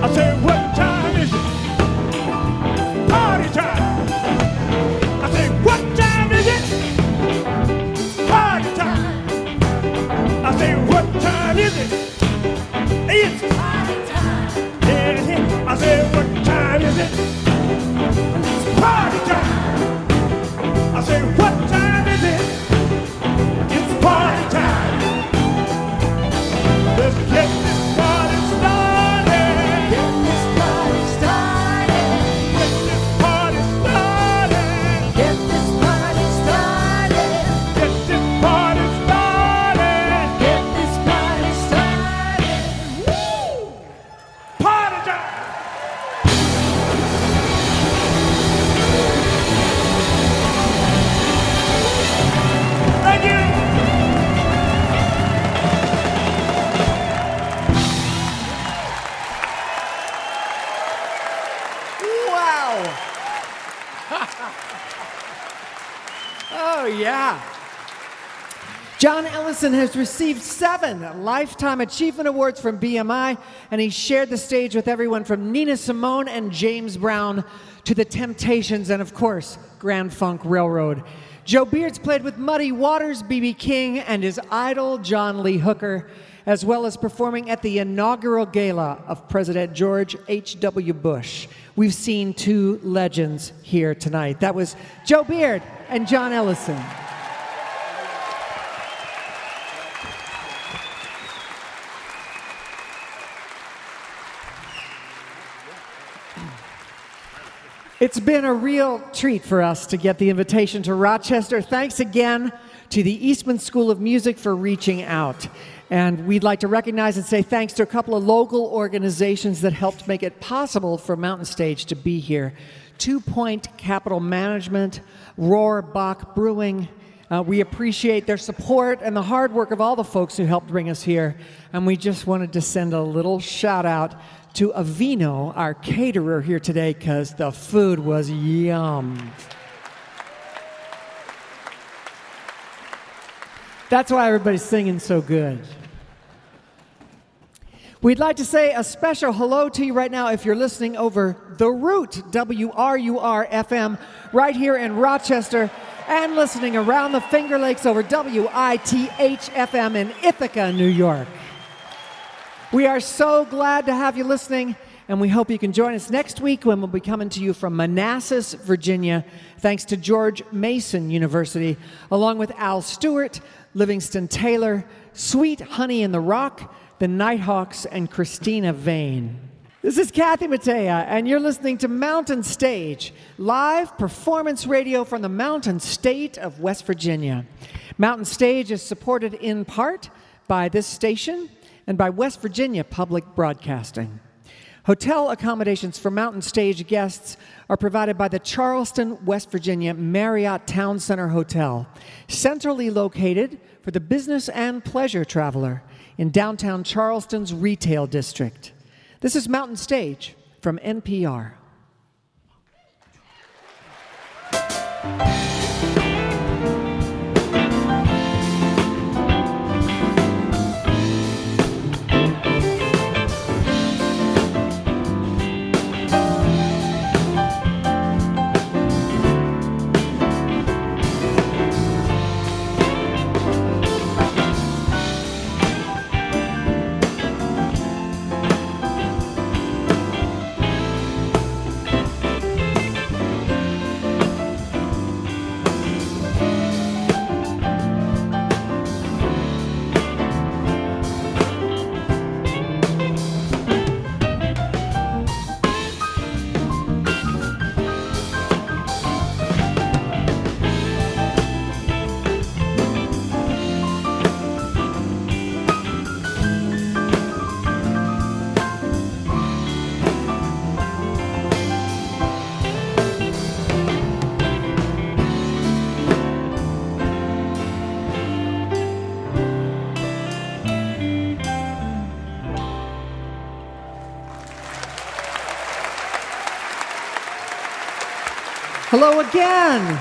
I say, what time is it? Party time. I say, what time is it? Party time. I say, what time is it? It's party time. Yeah. I say, what time is it? It's party time. I say, what time is it? It's party time. Let's get this party started. Get this party started. Get this party started. Get this party started. Get this party started. Get this party started. Woo! Party time. Thank you. Wow. Oh, yeah. John Ellison has received 7 Lifetime Achievement Awards from BMI, and he shared the stage with everyone from Nina Simone and James Brown to The Temptations and, of course, Grand Funk Railroad. Joe Beard's played with Muddy Waters, B.B. King, and his idol, John Lee Hooker, as well as performing at the inaugural gala of President George H.W. Bush. We've seen 2 legends here tonight. That was Joe Beard and John Ellison. It's been a real treat for us to get the invitation to Rochester. Thanks again to the Eastman School of Music for reaching out. And we'd like to recognize and say thanks to a couple of local organizations that helped make it possible for Mountain Stage to be here. 2 Point Capital Management, Roar Bach Brewing. We appreciate their support and the hard work of all the folks who helped bring us here. And we just wanted to send a little shout out to Avino, our caterer here today, because the food was yum. That's why everybody's singing so good. We'd like to say a special hello to you right now if you're listening over The Root, WRUR-FM, right here in Rochester, and listening around the Finger Lakes over WITH-FM in Ithaca, New York. We are so glad to have you listening, and we hope you can join us next week when we'll be coming to you from Manassas, Virginia, thanks to George Mason University, along with Al Stewart, Livingston Taylor, Sweet Honey in the Rock, the Nighthawks, and Christina Vane. This is Kathy Mattea, and you're listening to Mountain Stage, live performance radio from the Mountain State of West Virginia. Mountain Stage is supported in part by this station and by West Virginia Public Broadcasting. Hotel accommodations for Mountain Stage guests are provided by the Charleston, West Virginia Marriott Town Center Hotel, centrally located for the business and pleasure traveler in downtown Charleston's retail district. This is Mountain Stage from NPR. Hello again,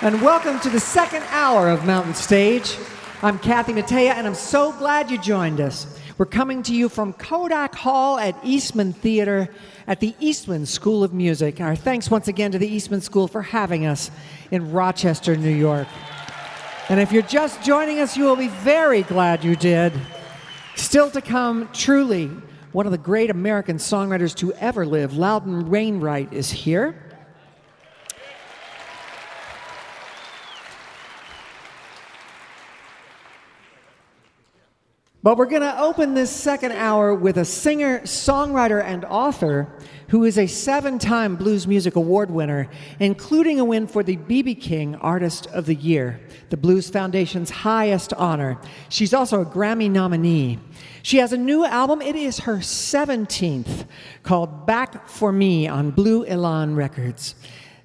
and welcome to the second hour of Mountain Stage. I'm Kathy Mattea, and I'm so glad you joined us. We're coming to you from Kodak Hall at Eastman Theater at the Eastman School of Music. Our thanks once again to the Eastman School for having us in Rochester, New York. And if you're just joining us, you will be very glad you did. Still to come, truly, one of the great American songwriters to ever live, Loudon Wainwright, is here. But we're going to open this second hour with a singer, songwriter, and author who is a 7-time Blues Music Award winner, including a win for the B.B. King Artist of the Year, the Blues Foundation's highest honor. She's also a Grammy nominee. She has a new album. It is her 17th, called Back for Me on Blue Elan Records,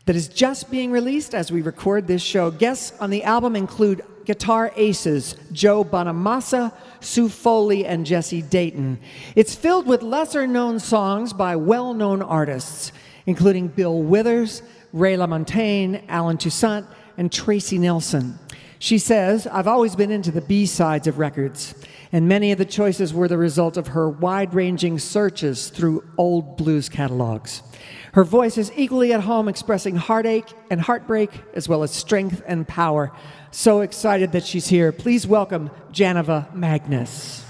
that is just being released as we record this show. Guests on the album include guitar aces Joe Bonamassa, Sue Foley, and Jesse Dayton. It's filled with lesser-known songs by well-known artists, including Bill Withers, Ray LaMontagne, Alan Toussaint, and Tracy Nelson. She says, "I've always been into the B-sides of records, and many of the choices were the result of her wide-ranging searches through old blues catalogs. Her voice is equally at home expressing heartache and heartbreak, as well as strength and power." So excited that she's here. Please welcome Janiva Magness.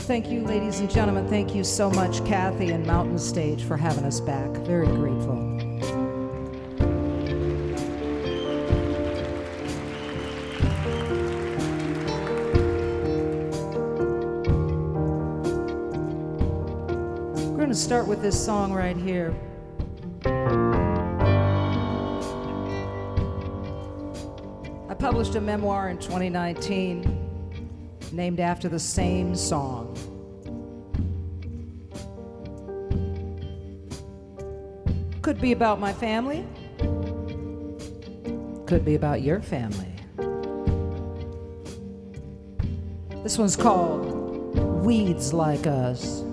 Thank you, ladies and gentlemen. Thank you so much, Kathy and Mountain Stage, for having us back. Very grateful. We're going to start with this song right here. I published a memoir in 2019 named after the same song. Could be about my family, could be about your family. This one's called Weeds Like Us.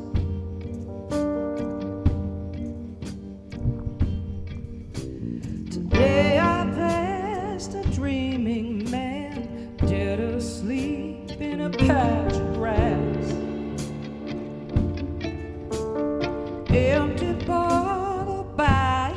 Today I passed a dreaming man, dead asleep in a patch of grass. Empty bottle by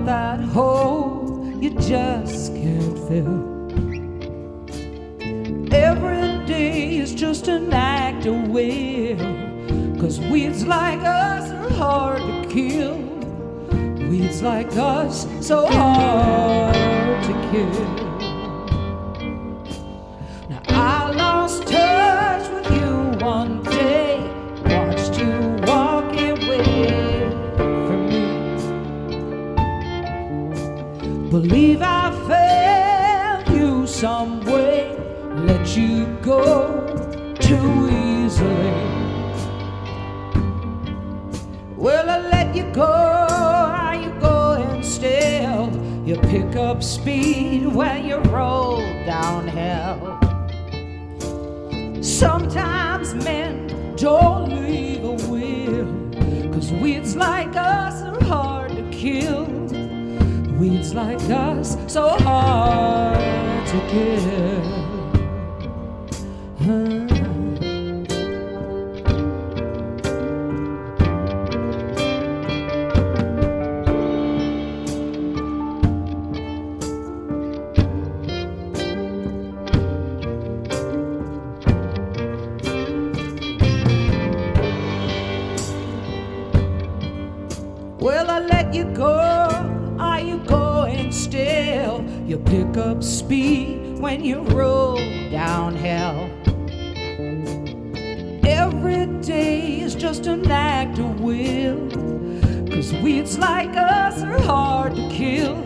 that hole you just can't fill. Every day is just an act of will, 'cause weeds like us are hard to kill. Weeds like us so hard to kill. Now I lost touch with you one day, watched you walking away from me. Believe I failed you some way, let you go too easily. Well, I let you go, how you going still? You pick up speed when you roll downhill. Sometimes men don't leave a will, 'cause weeds like us are hard to kill. Weeds like us so hard to kill. Well, I let you go, are you going still? You pick up speed when you roll downhill. Every day is just an act of will, 'cause weeds like us are hard to kill.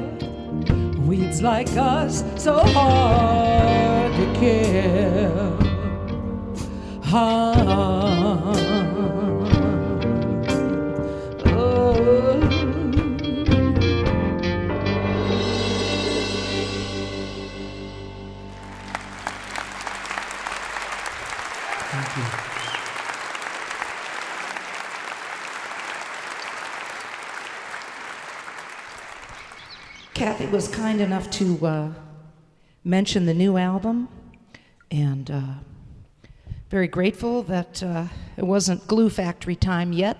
Weeds like us so hard to kill. Thank you. Kathy was kind enough to mention the new album, and very grateful that it wasn't Glue Factory time yet.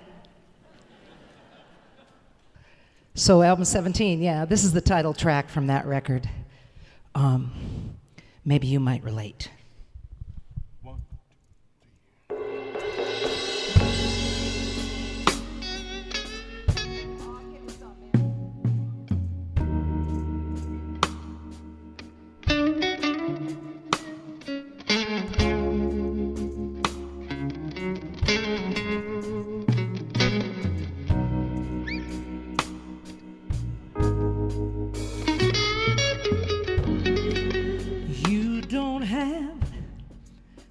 So album 17, yeah, this is the title track from that record. Maybe you might relate.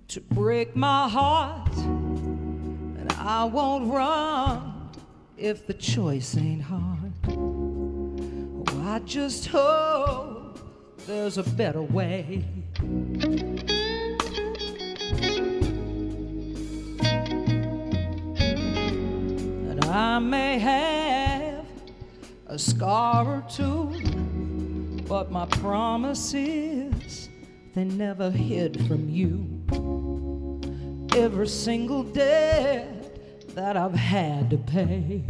To break my heart, and I won't run if the choice ain't hard. Oh, I just hope there's a better way. And I may have a scar or two, but my promise is they never hid from you. Every single debt that I've had to pay.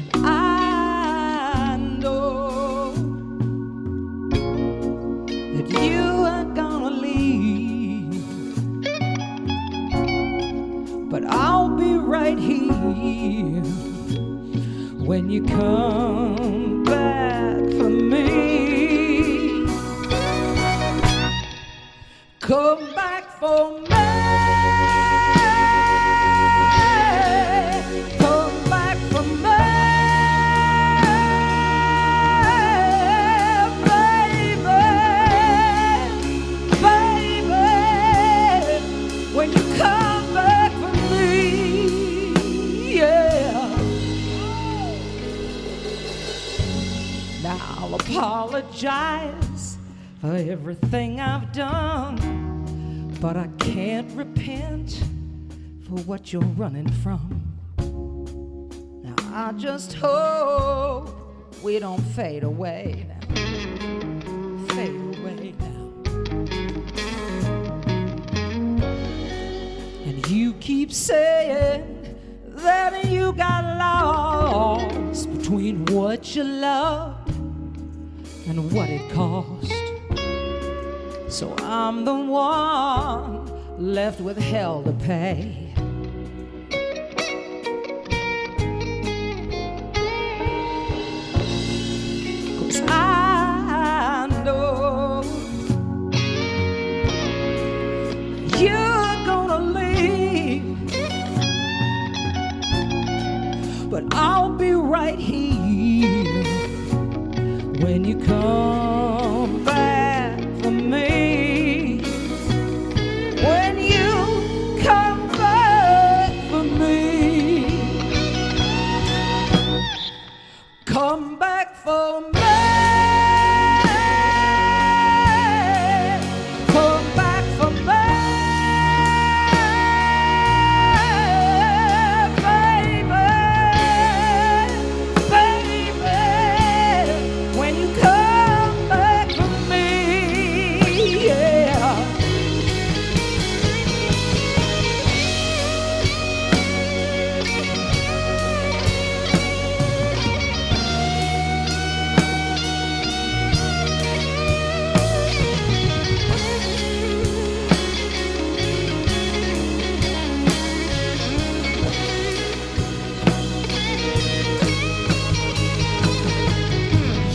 And I know that you are gonna leave, but I'll be right here when you come back for me. Come back for me. Come back for me, baby, baby. When you come back for me, yeah. Now I'll apologize for everything I've done, but I can't repent for what you're running from. Now I just hope we don't fade away now. Fade away now. And you keep saying that you got lost between what you loved and what it cost. So I'm the one left with hell to pay. 'Cause I know you're gonna leave, but I'll be right here when you come back for me. When you come back for me, come back for me. Come back for me, baby, baby. When you come back for me, yeah.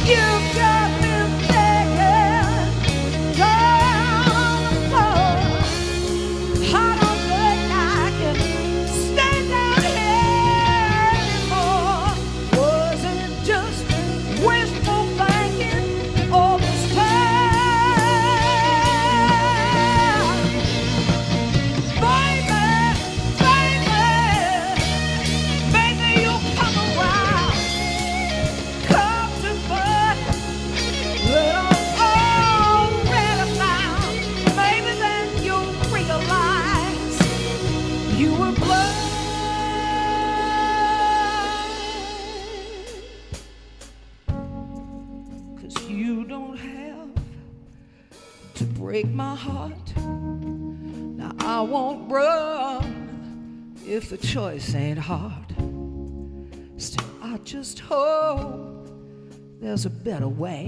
You got me begging, down the floor. I don't think I can stay down here anymore. Was it just wishful thinking all this time? Baby, baby, you'll come around. Come to find that I'm already found. Maybe then you'll realize you were blind. 'Cause you don't have to break my heart. Now I won't run if the choice ain't hard. Still, I just hope there's a better way.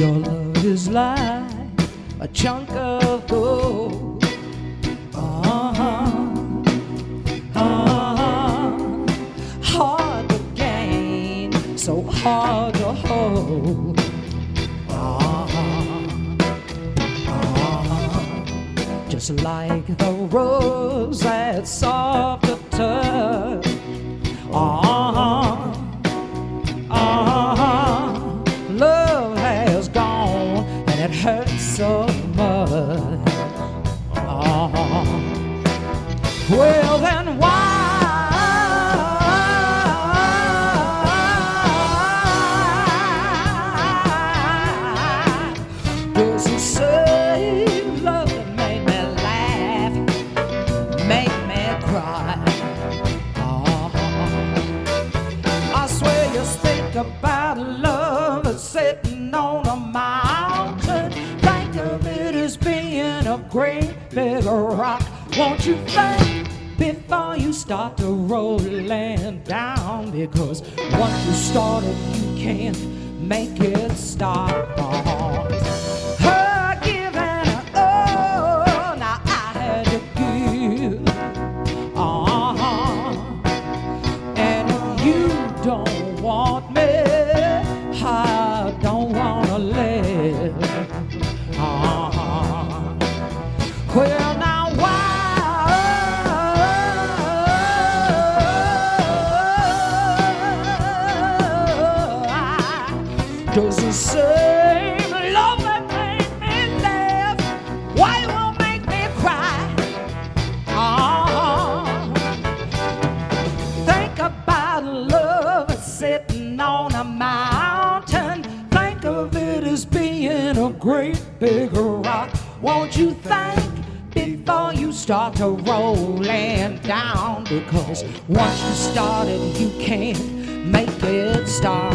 Your love is like a chunk of gold. Hard to gain, so hard to hold. Just like the rose that's soft to touch. Love has gone and it hurts so much. Well then why does it say love that made me laugh, made me cry? I swear you think about love that's sitting on a mountain. Think of it as being a great big rock. Won't you think before you start to rolling down? Because once you started, you can't make it stop. Her giving, oh, now I had to give. And if you don't want me, I don't wanna live. Does the same love that made me laugh, why it won't make me cry? Think about love sitting on a mountain. Think of it as being a great big rock. Won't you think before you start to rolling down? Because once you started, you can't make it stop.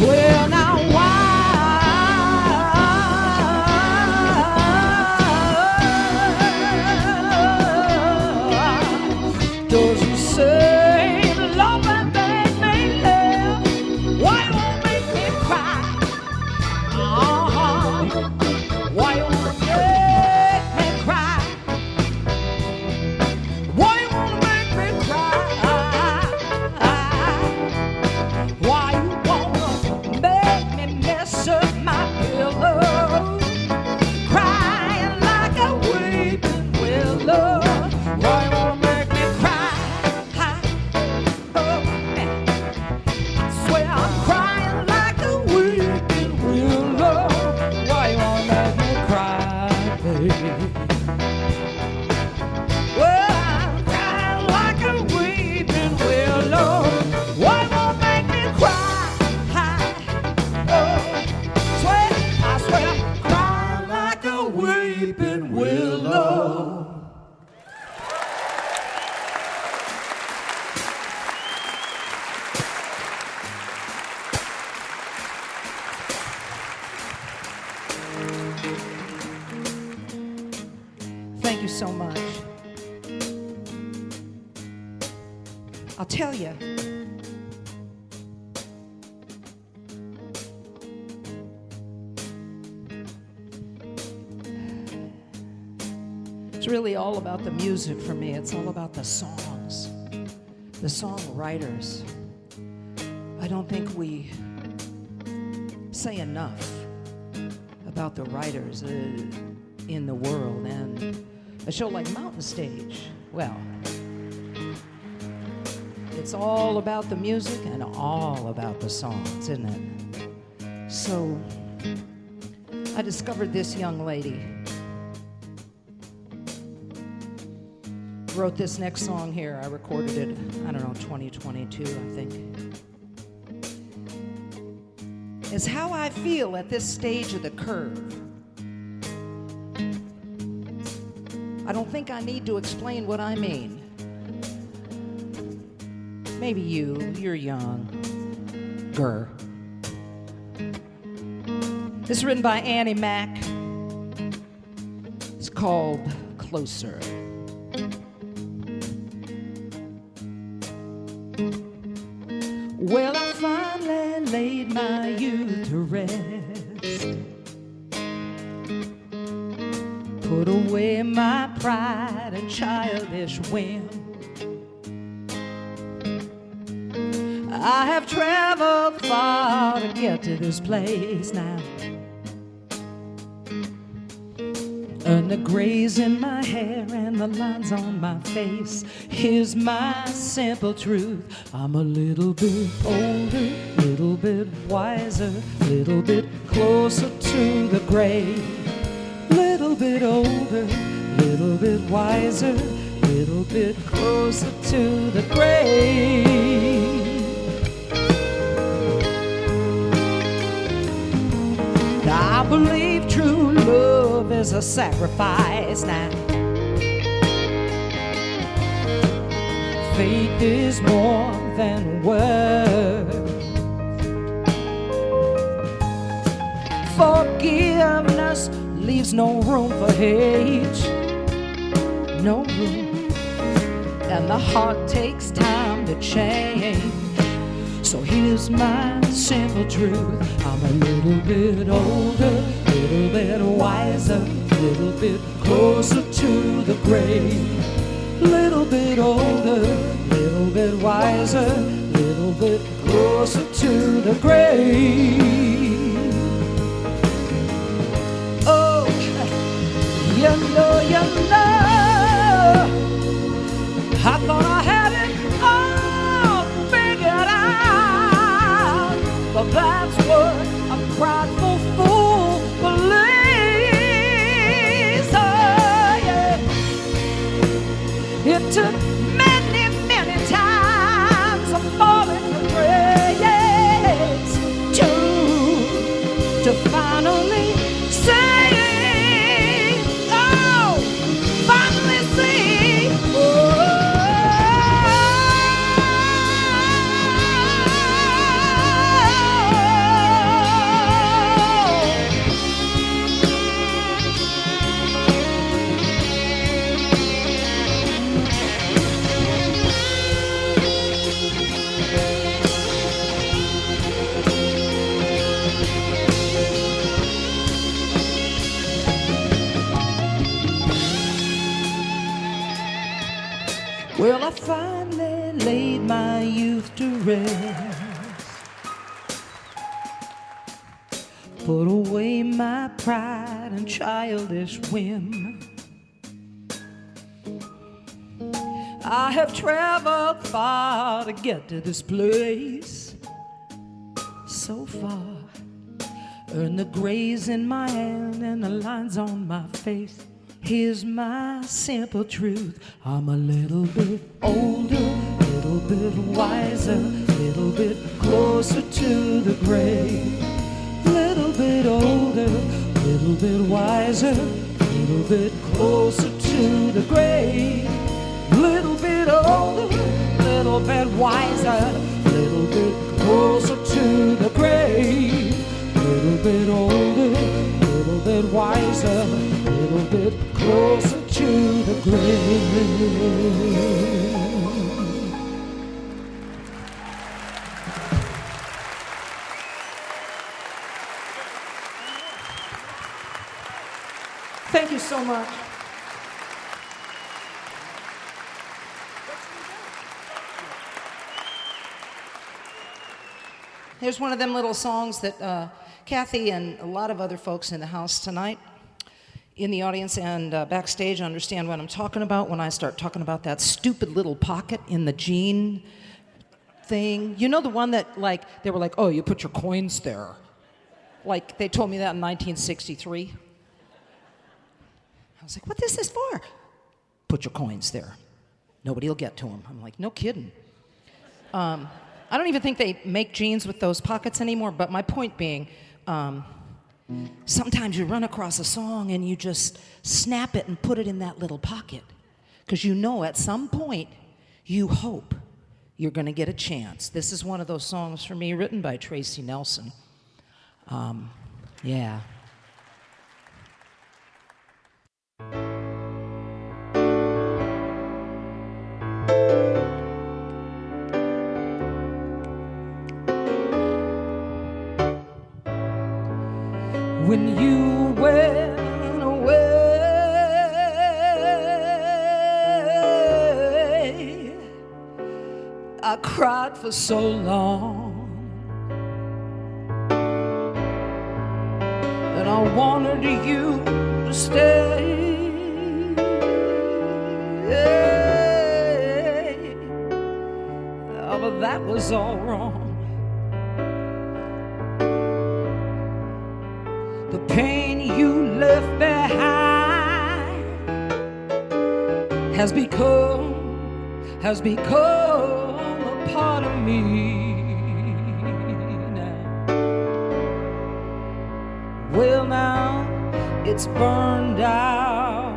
Well, now why does you say love that made me laugh? Why won't make me cry? Why won't make me cry? Why won't make me cry? Why you wanna make me mess up my pillow, crying like a weeping willow? Why you wanna make me cry? Oh, I swear I'm crying like a weeping willow. Why you wanna make me cry, baby? Well, I'm crying like a weeping willow. Why won't make me cry? I swear I'm crying like a weeping willow. Thank you so much. I'll tell you. It's really all about the music for me. It's all about the songs, the songwriters. I don't think we say enough about the writers in the world. And a show like Mountain Stage, well, it's all about the music and all about the songs, isn't it? So I discovered this young lady. Wrote this next song here. I recorded it, 2022, I think. It's how I feel at this stage of the curve. I don't think I need to explain what I mean. Maybe you're young. Grr. This is written by Annie Mac. It's called Closer. Well, I finally laid my youth to rest, put away my pride and childish whim. I have traveled far to get to this place now, and the grays in my hair and the lines on my face. Here's my simple truth: I'm a little bit older, little bit wiser, little bit closer to the grave. Little bit older, little bit wiser, little bit closer to the grave. I believe true love is a sacrifice now. Faith is more than words. Forgiveness leaves no room for hate, no room. and the heart takes time to change. So here's my simple truth. I'm a little bit older, little bit wiser, little bit closer to the grave. Little bit older, little bit wiser, little bit closer to the grave. Oh, you know, I thought I had it all figured out, but that's what a prideful fool believes. Oh, yeah. It took many, many times of falling from grace to finally say, oh, finally see, oh. Well, I finally laid my youth to rest, put away my pride and childish whim. I have traveled far to get to this place, so far. Earned the grays in my hand and the lines on my face. Here's my simple truth. I'm a little bit older, little bit wiser, little bit closer to the grave. Little bit older, little bit wiser, little bit closer to the grave. Little bit older, little bit wiser, little bit closer to the grave. Little bit older, little bit wiser, little bit closer to the grave. Thank you so much. Here's one of them little songs that Kathy and a lot of other folks in the house tonight, in the audience and backstage, understand what I'm talking about when I start talking about that stupid little pocket in the jean thing. You know, the one that, like, they were like, oh, you put your coins there. Like, they told me that in 1963. I was like, what is this for? Put your coins there. Nobody will get to them. I'm like, no kidding. I don't even think they make jeans with those pockets anymore, but my point being, sometimes you run across a song and you just snap it and put it in that little pocket. Because you know at some point, you hope you're going to get a chance. This is one of those songs for me written by Tracy Nelson. Yeah. When you went away, I cried for so long, and I wanted you to stay. Oh, but that was all wrong. The pain you left behind has become a part of me now. Well, now it's burned out.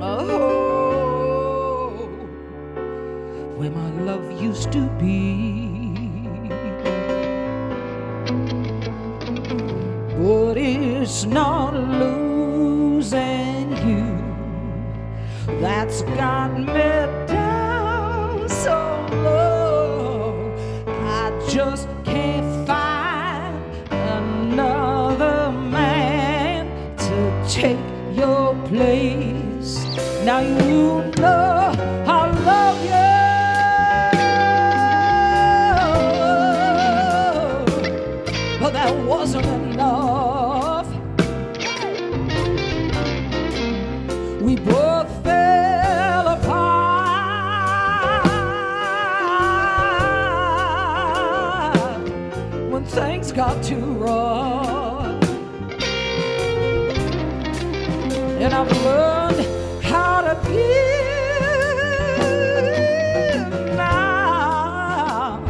Oh, where my love used to be. But it's not losing you that's got me down. just can't find another man to take your place. Now you know I love you, but that wasn't enough. We both fell apart when things got too rough. And I've learned how to give now,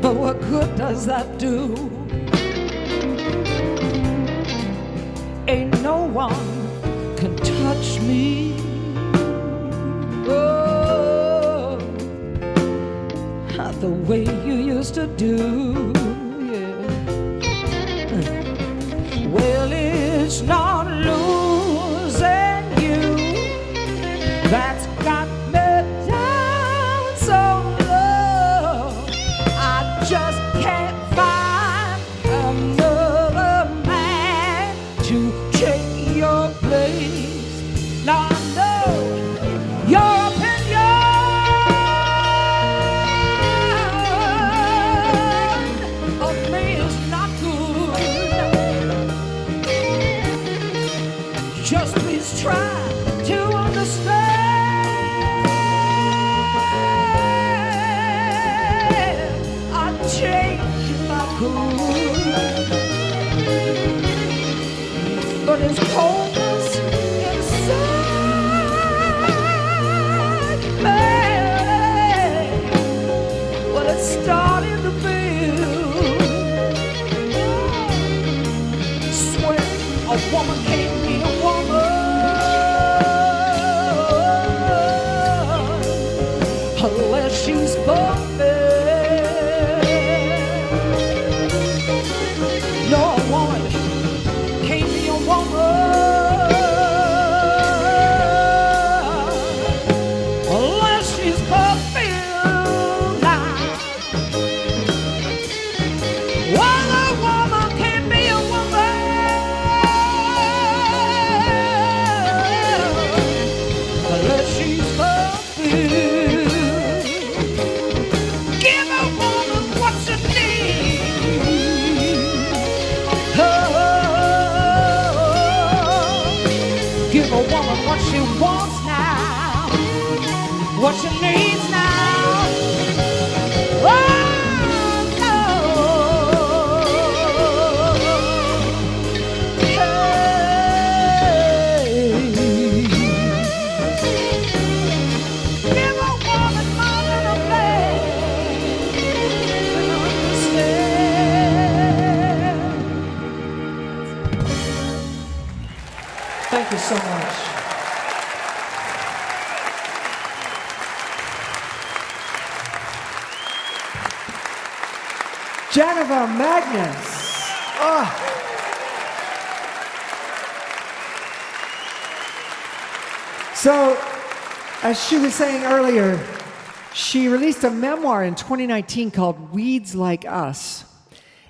but what good does that do? Ain't no one can touch me. Oh, not the way you used to do. Yeah. Well, it's not losing you that's got me down so low. I just can't find another man to take your place. Now I know your opinion of me is not good. Just please try to understand. I changed my cool, but it's coldness inside me. Well, it's starting to build. Swear a woman can't be a woman unless she's perfect. No, a woman can't be a woman unless she's fulfilled now. Well, a woman can't be a woman unless she's fulfilled. Give a woman what she needs. Oh, give a woman what she wants now, what she needs now. Oh, no. Hey. Give a woman more than a man can understand. Thank you so much. Janiva Magness. Oh. So, as she was saying earlier, she released a memoir in 2019 called Weeds Like Us.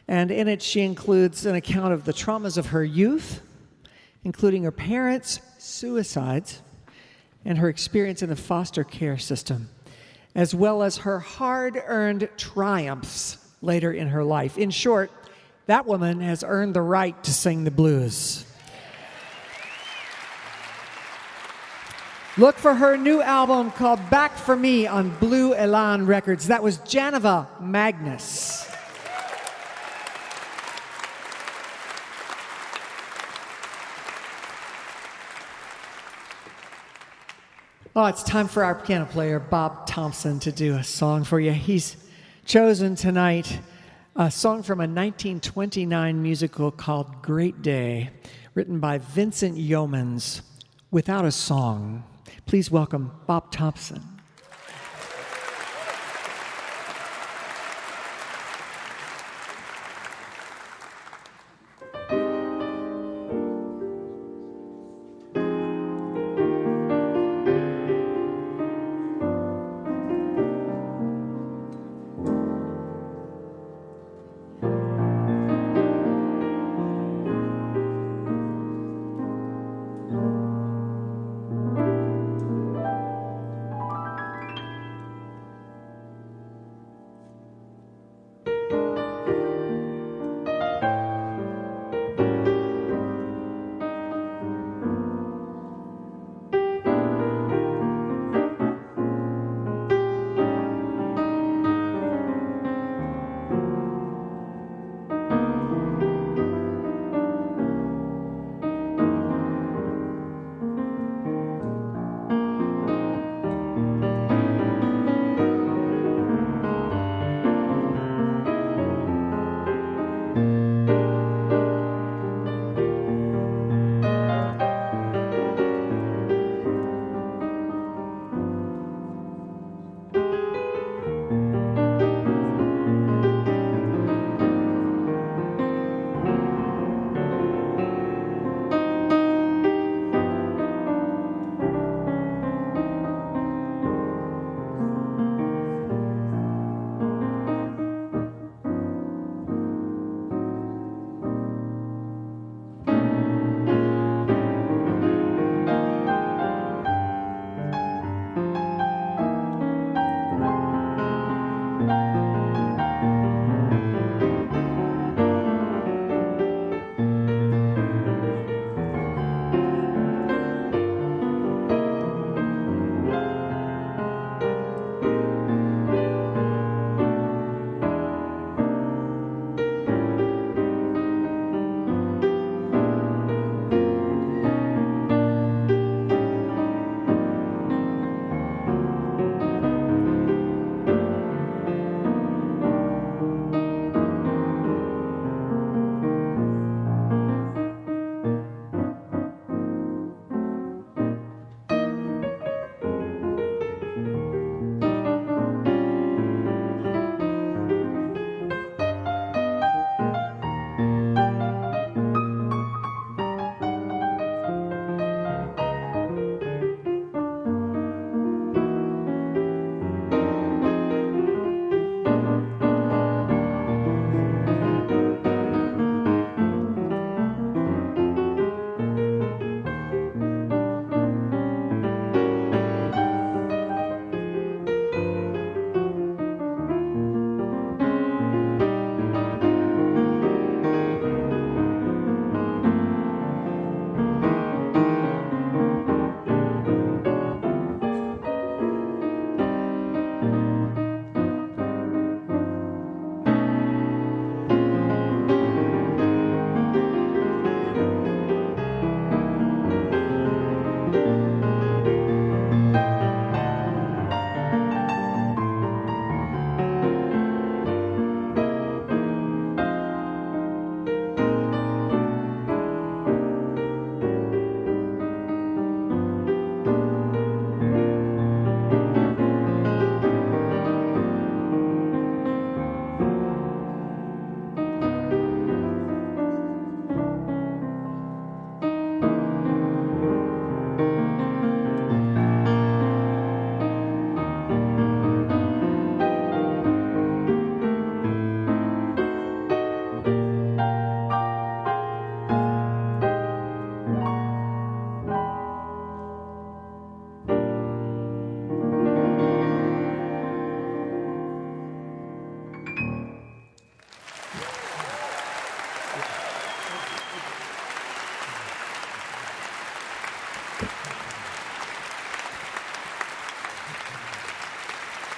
And in it, she includes an account of the traumas of her youth, including her parents' suicides and her experience in the foster care system, as well as her hard-earned triumphs later in her life. In short, that woman has earned the right to sing the blues. Look for her new album called Back for Me on Blue Elan Records. That was Janiva Magness. Oh, it's time for our piano player, Bob Thompson, to do a song for you. He's chosen tonight a song from a 1929 musical called Great Day, written by Vincent Yeomans, Without a Song. Please welcome Bob Thompson.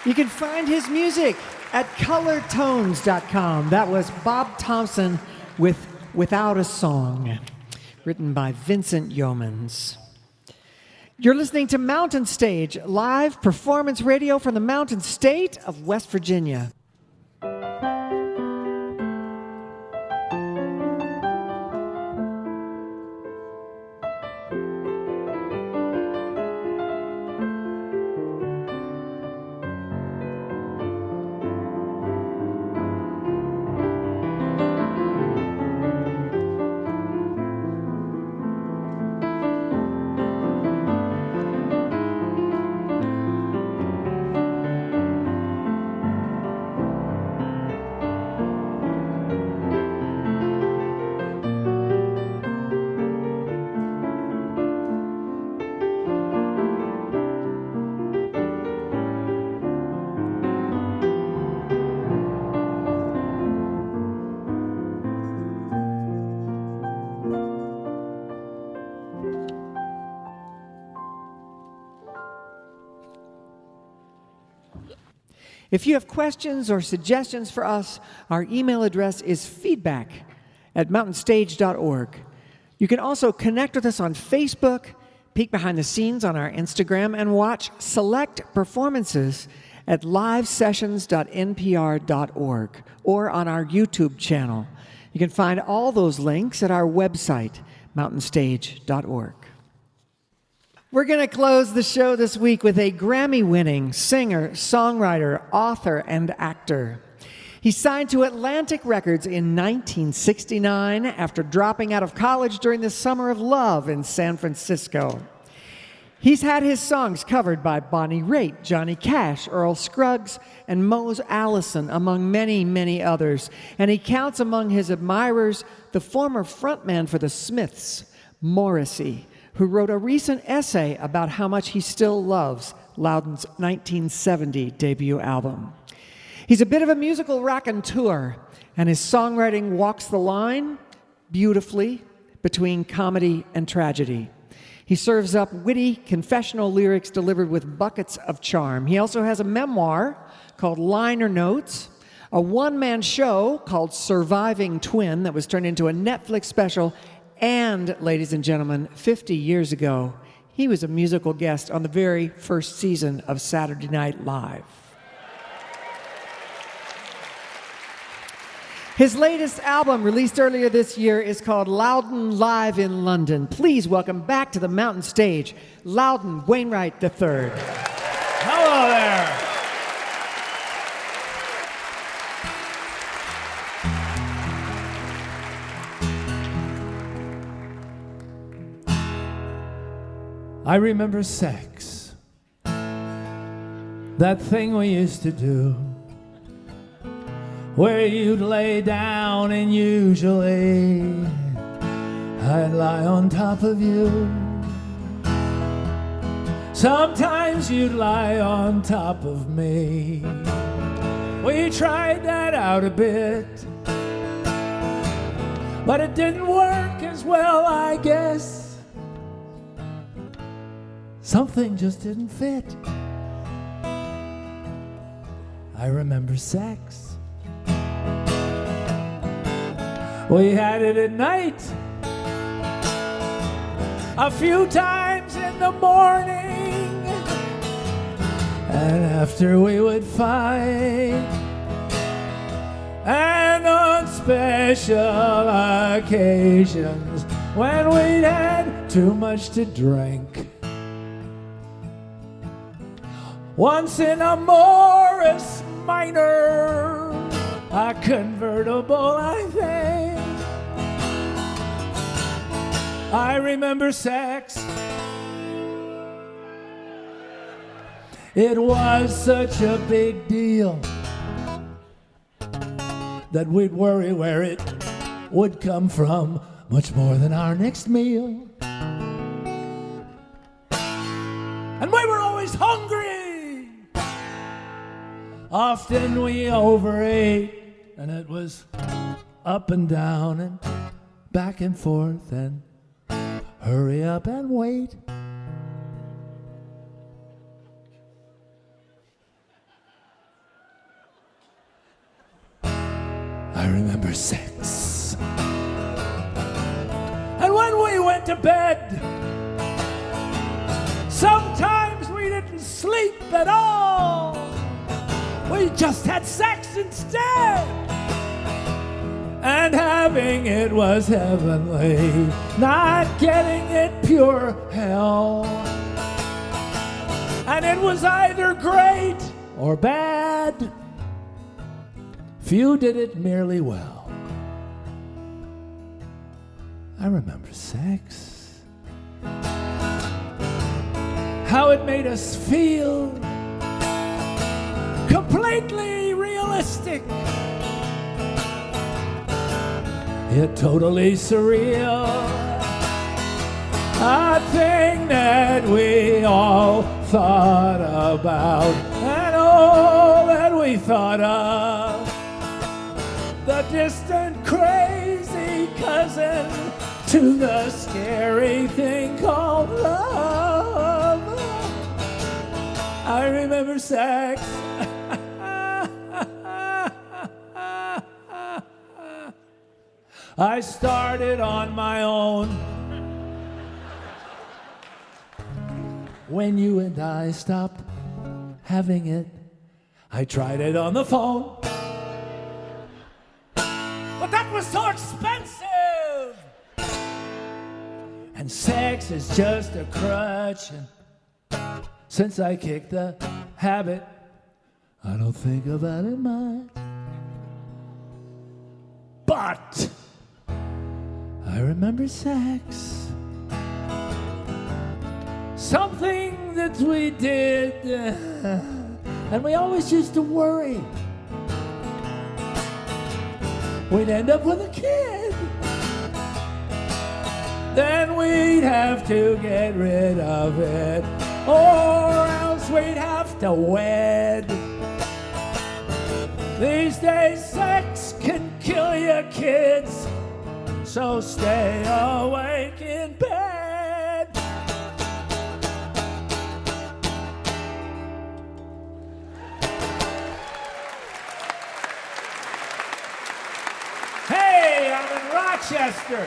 You can find his music at colortones.com. That was Bob Thompson with Without a Song, written by Vincent Yeomans. You're listening to Mountain Stage, live performance radio from the Mountain State of West Virginia. If you have questions or suggestions for us, our email address is feedback@mountainstage.org. You can also connect with us on Facebook, peek behind the scenes on our Instagram, and watch select performances at livesessions.npr.org or on our YouTube channel. You can find all those links at our website, mountainstage.org. We're going to close the show this week with a Grammy-winning singer, songwriter, author, and actor. He signed to Atlantic Records in 1969 after dropping out of college during the Summer of Love in San Francisco. He's had his songs covered by Bonnie Raitt, Johnny Cash, Earl Scruggs, and Mose Allison, among many, many others. And he counts among his admirers the former frontman for the Smiths, Morrissey, who wrote a recent essay about how much he still loves Loudon's 1970 debut album. He's a bit of a musical raconteur, and his songwriting walks the line beautifully between comedy and tragedy. He serves up witty, confessional lyrics delivered with buckets of charm. He also has a memoir called Liner Notes, a one-man show called Surviving Twin that was turned into a Netflix special, and, ladies and gentlemen, 50 years ago, he was a musical guest on the very first season of Saturday Night Live. His latest album, released earlier this year, is called Loudon Live in London. Please welcome back to the Mountain Stage, Loudon Wainwright III. Hello there. I remember sex, that thing we used to do, where you'd lay down and usually I'd lie on top of you. Sometimes you'd lie on top of me. We tried that out a bit, but it didn't work as well, I guess. Something just didn't fit. I remember sex. We had it at night, a few times in the morning, and after we would fight, and on special occasions when we'd had too much to drink. Once in a Morris Minor, a convertible, I think. I remember sex. It was such a big deal that we'd worry where it would come from, much more than our next meal. And we were always hungry. Often we overate, and it was up and down and back and forth and hurry up and wait. remember sex. And when we went to bed, sometimes we didn't sleep at all. We just had sex instead. And having it was heavenly, not getting it pure hell. And it was either great or bad. Few did it merely well. I remember sex. How it made us feel completely realistic, yet totally surreal. A thing that we all thought about, and all that we thought of. The distant crazy cousin to the scary thing called love. I remember sex. I started on my own when you and I stopped having it. I tried it on the phone, but that was so expensive. And sex is just a crutch, and since I kicked the habit, I don't think about it much. But I remember sex. Something that we did, and we always used to worry we'd end up with a kid. Then we'd have to get rid of it, or else we'd have to wed. These days sex can kill your kids, so stay awake in bed. Hey, I'm in Rochester.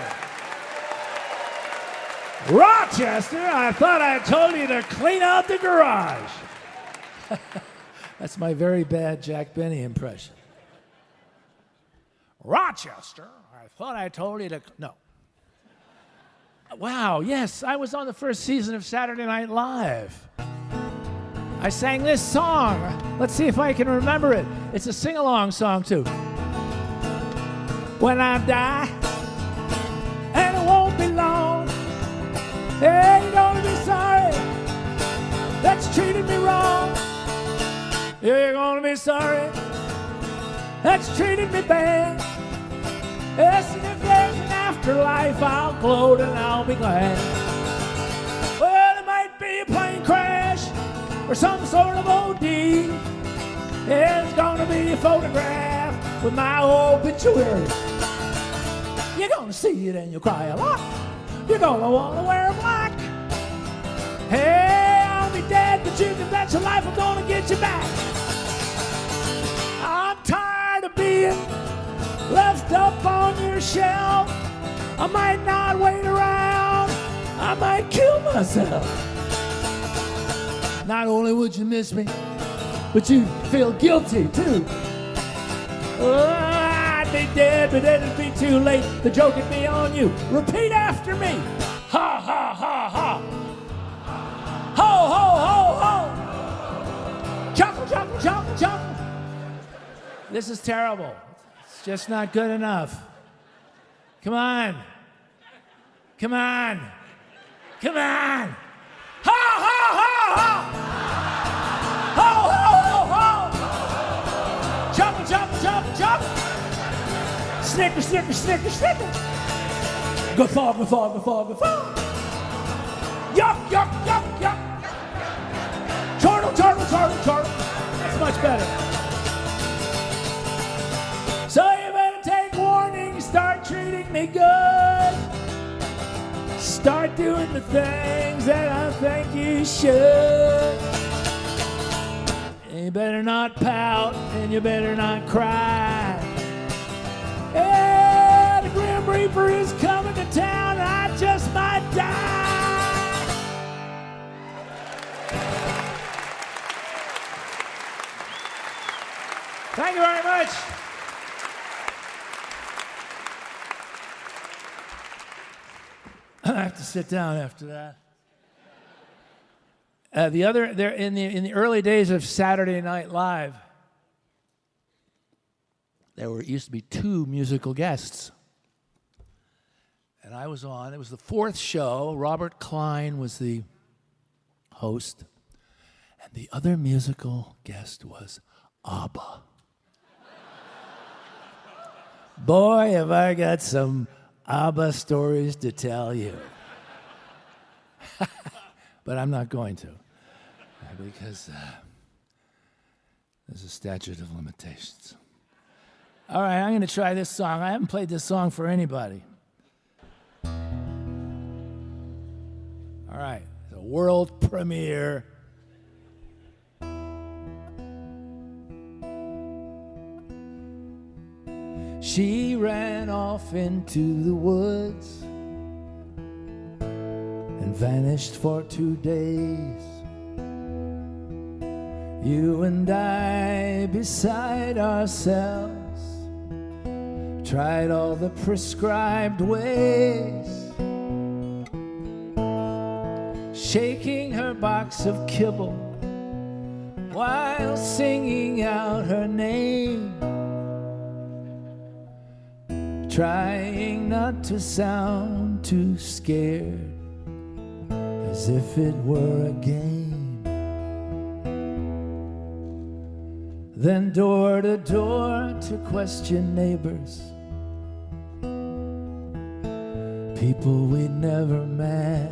Rochester? I thought I told you to clean out the garage. That's my very bad Jack Benny impression. Rochester? I thought I told you to... No. Wow, yes, I was on the first season of Saturday Night Live. I sang this song. Let's see if I can remember it. It's a sing-along song, too. When I die, and it won't be long, hey, you're gonna be sorry that's treated me wrong. You're gonna be sorry that's treated me bad. Yes, and if there's an afterlife, I'll gloat and I'll be glad. Well, it might be a plane crash or some sort of OD. It's gonna be a photograph with my obituary. You're gonna see it and you'll cry a lot. You're gonna wanna wear black. Hey, I'll be dead, but you can bet your life I'm gonna get you back. I'm tired of being left up on your shelf. I might not wait around, I might kill myself. Not only would you miss me, but you'd feel guilty too. Oh, I'd be dead, but it'd be too late. The joke would be on you. Repeat after me. Ha, ha, ha, ha. Ho, ho, ho, ho. Chuckle, chuckle, chuckle, chuckle. This is terrible. It's just not good enough. Come on. Come on. Come on. Ha, ha, ha, ha. Ho, ho, ho, ho. Chuckle, chuckle, chuckle, chuckle. Snicker, snicker, snicker, snicker. Guffaw, guffaw, guffaw, guffaw. Yuck, yuck, yuck, yuck. Chortle, chortle, chortle, chortle. That's much better. So you better take warning, start treating me good. Start doing the things that I think you should. You better not pout and you better not cry. Reaper is coming to town, I just might die. Thank you very much. I have to sit down after that. There in the early days of Saturday Night Live, used to be 2 musical guests, and I was on. It was the 4th show. Robert Klein was the host, and the other musical guest was ABBA. Boy, have I got some ABBA stories to tell you. But I'm not going to, because there's a statute of limitations. All right, I'm going to try this song. I haven't played this song for anybody. All right, the world premiere. She ran off into the woods and vanished for 2 days. You and I beside ourselves tried all the prescribed ways, shaking her box of kibble while singing out her name, trying not to sound too scared, as if it were a game. Then door to door to question neighbors, people we'd never met,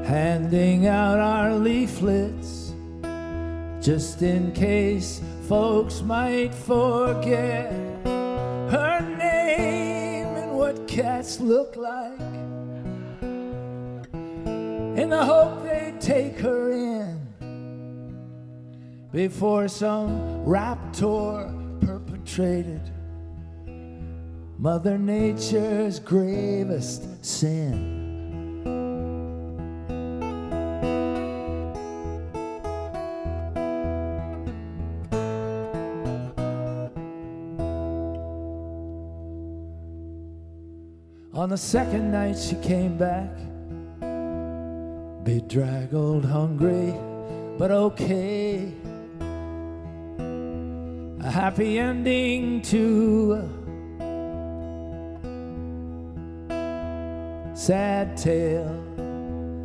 handing out our leaflets just in case folks might forget her name and what cats look like, in the hope they'd take her in before some raptor perpetrated Mother Nature's gravest sin. On the second night she came back, bedraggled, hungry, but okay. A happy ending to a sad tale.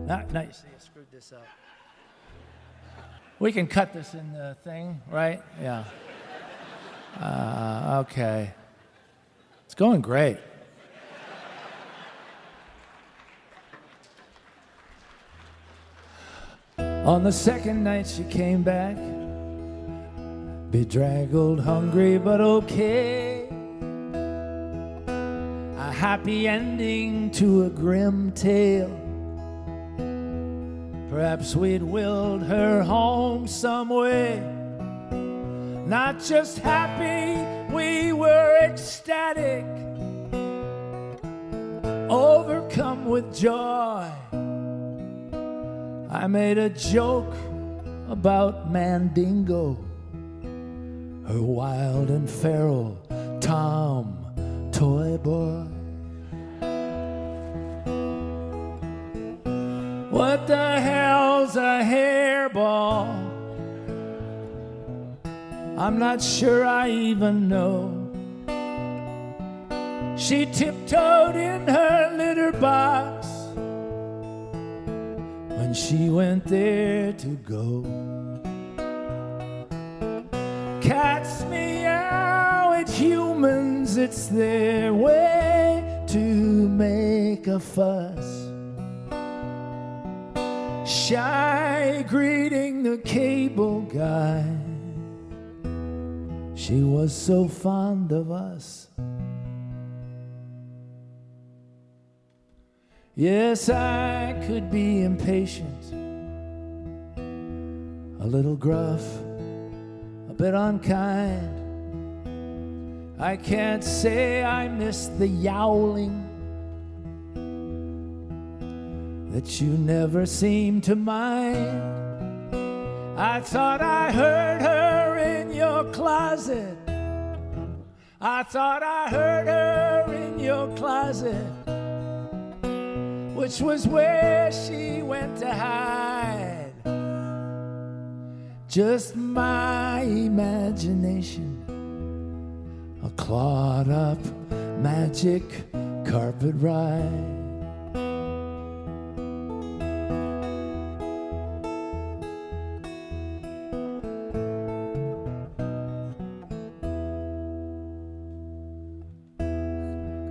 Now you see, I screwed this up. We can cut this in the thing, right? Yeah. Okay. It's going great. On the second night she came back, bedraggled, hungry, but okay. A happy ending to a grim tale. Perhaps we'd willed her home some way. Not just happy, we were ecstatic, overcome with joy. I made a joke about Mandingo, her wild and feral Tom toy boy. What the hell's a hairball? I'm not sure I even know. She tiptoed in her litter box when she went there to go. Cats meow at humans, it's their way to make a fuss. Shy greeting the cable guy, she was so fond of us. Yes, I could be impatient, a little gruff, a bit unkind. I can't say I miss the yowling that you never seem to mind. I thought I heard her in your closet. I thought I heard her in your closet, which was where she went to hide. Just my imagination, a clawed up magic carpet ride.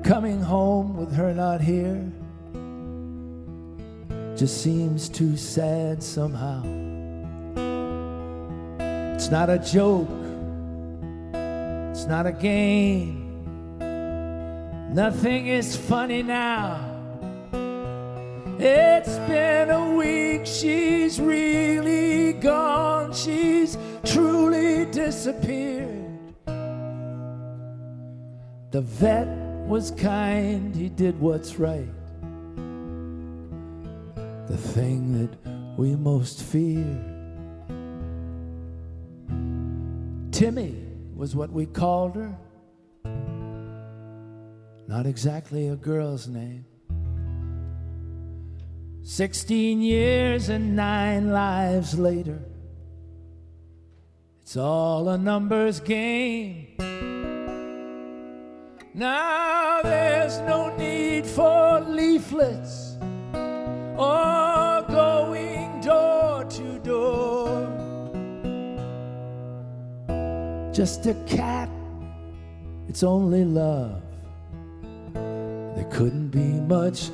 Coming home with her not here just seems too sad somehow. It's not a joke, it's not a game, nothing is funny now. It's been a week, she's really gone, she's truly disappeared. The vet was kind, he did what's right, the thing that we most feared. Timmy was what we called her, not exactly a girl's name. 16 years and 9 lives later, it's all a numbers game. Now there's no need for leaflets or going door to door. Just a cat, it's only love. There couldn't be much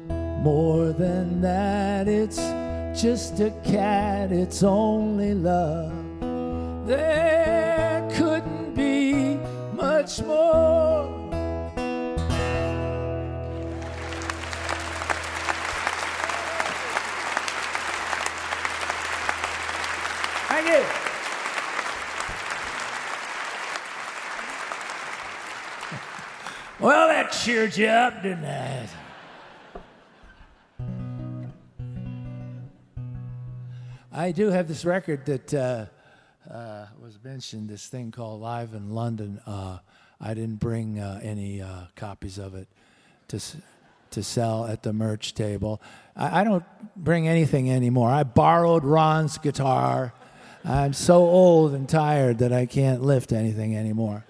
more than that. It's just a cat, it's only love. There couldn't be much more. Thank you. Well, that cheered you up, didn't it? I do have this record that was mentioned, this thing called Live in London. I didn't bring any copies of it to sell at the merch table. I don't bring anything anymore. I borrowed Ron's guitar. I'm so old and tired that I can't lift anything anymore.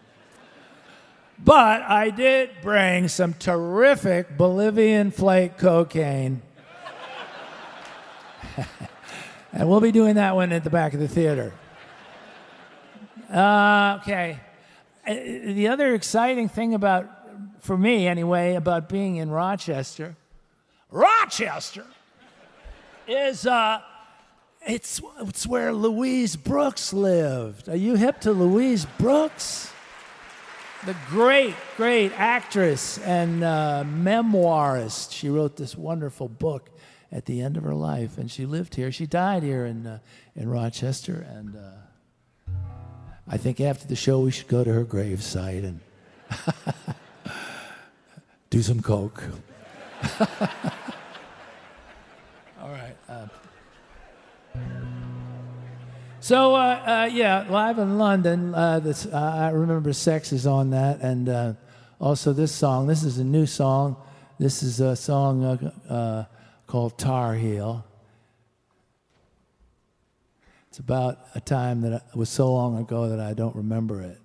But I did bring some terrific Bolivian flake cocaine. And we'll be doing that one at the back of the theater. Okay. The other exciting thing about, for me anyway, about being in Rochester is it's where Louise Brooks lived. Are you hip to Louise Brooks? The great, great actress and memoirist. She wrote this wonderful book at the end of her life, and she lived here. She died here in Rochester, and I think after the show we should go to her gravesite and do some coke. All right. So, yeah, Live in London, I remember Sex is on that, and also this song. This is a new song. This is a song called Tar Heel. It's about a time that it was so long ago that I don't remember it.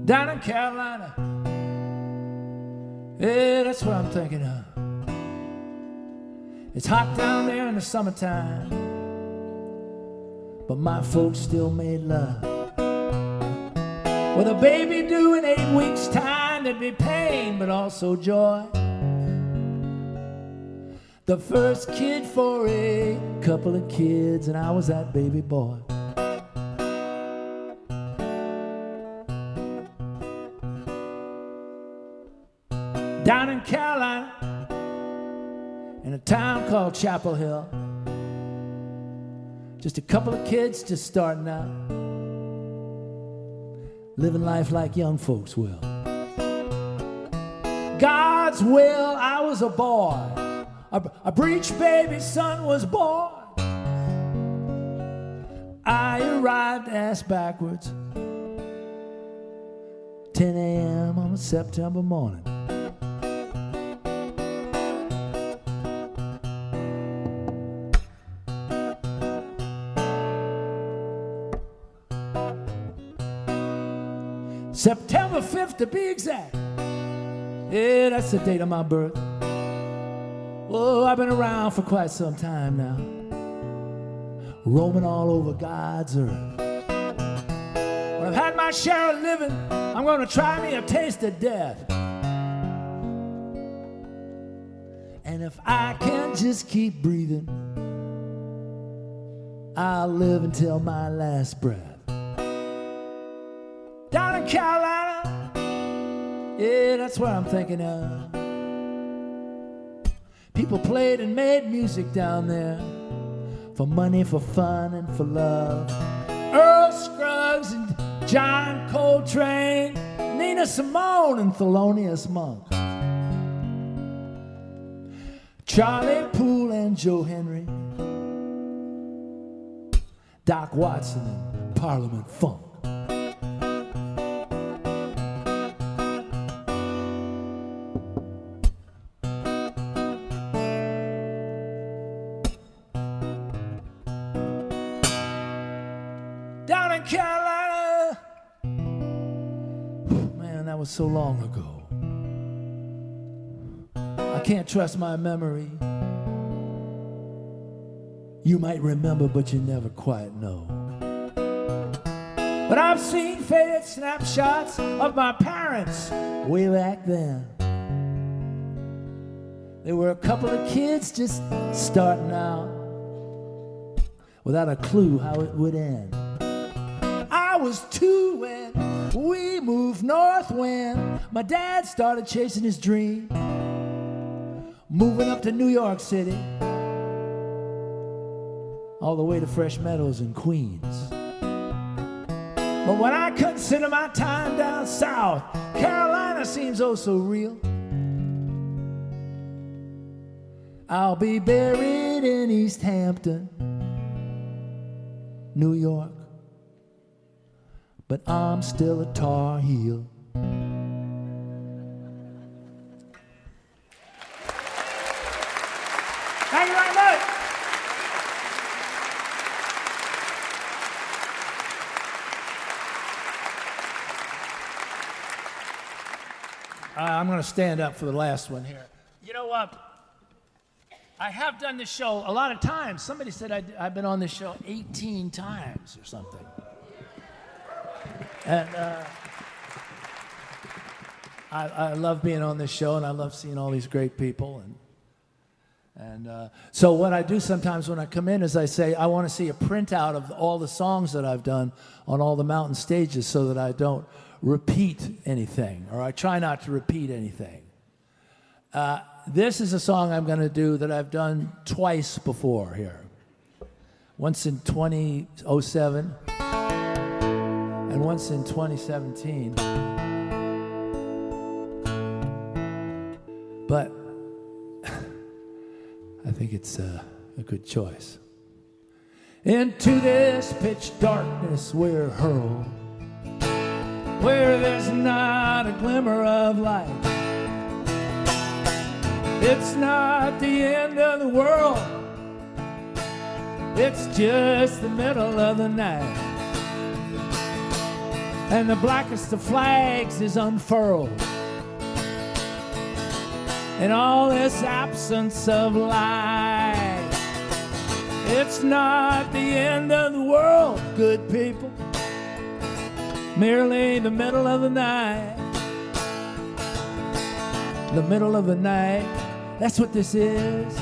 Down in Carolina, yeah, that's what I'm thinking of. It's hot down there in the summertime, but my folks still made love. With a baby due in 8 weeks' time, there'd be pain, but also joy. The first kid for a couple of kids, and I was that baby boy. Down in Carolina, in a town called Chapel Hill, just a couple of kids just starting out, living life like young folks will. God's will, I was a boy. A breech baby son was born. I arrived ass backwards, 10 a.m. on a September morning. September 5th to be exact. Yeah, that's the date of my birth. Oh, I've been around for quite some time now, roaming all over God's earth. When I've had my share of living, I'm gonna try me a taste of death. And if I can just keep breathing, I'll live until my last breath. Down in Carolina, yeah, that's where I'm thinking of. People played and made music down there, for money, for fun, and for love. Earl Scruggs and John Coltrane, Nina Simone and Thelonious Monk, Charlie Poole and Joe Henry, Doc Watson and Parliament Funk. Down in Carolina, man, that was so long ago. I can't trust my memory. You might remember, but you never quite know. But I've seen faded snapshots of my parents way back then. They were a couple of kids just starting out, without a clue how it would end. I was 2 when we moved north, when my dad started chasing his dream, moving up to New York City, all the way to Fresh Meadows in Queens. But when I consider my time down south, Carolina seems oh so real. I'll be buried in East Hampton, New York, but I'm still a Tar Heel. Thank you very much. I'm going to stand up for the last one here. You know what? I have done this show a lot of times. Somebody said I've been on this show 18 times or something. And I love being on this show, and I love seeing all these great people. And so what I do sometimes when I come in is I say, I want to see a printout of all the songs that I've done on all the mountain stages so that I don't repeat anything, or I try not to repeat anything. This is a song I'm going to do that I've done twice before here. Once in 2007 and once in 2017. But I think it's a good choice. Into this pitch darkness we're hurled, where there's not a glimmer of light. It's not the end of the world, it's just the middle of the night. And the blackest of flags is unfurled in all this absence of light. It's not the end of the world, good people, merely the middle of the night. The middle of the night, that's what this is.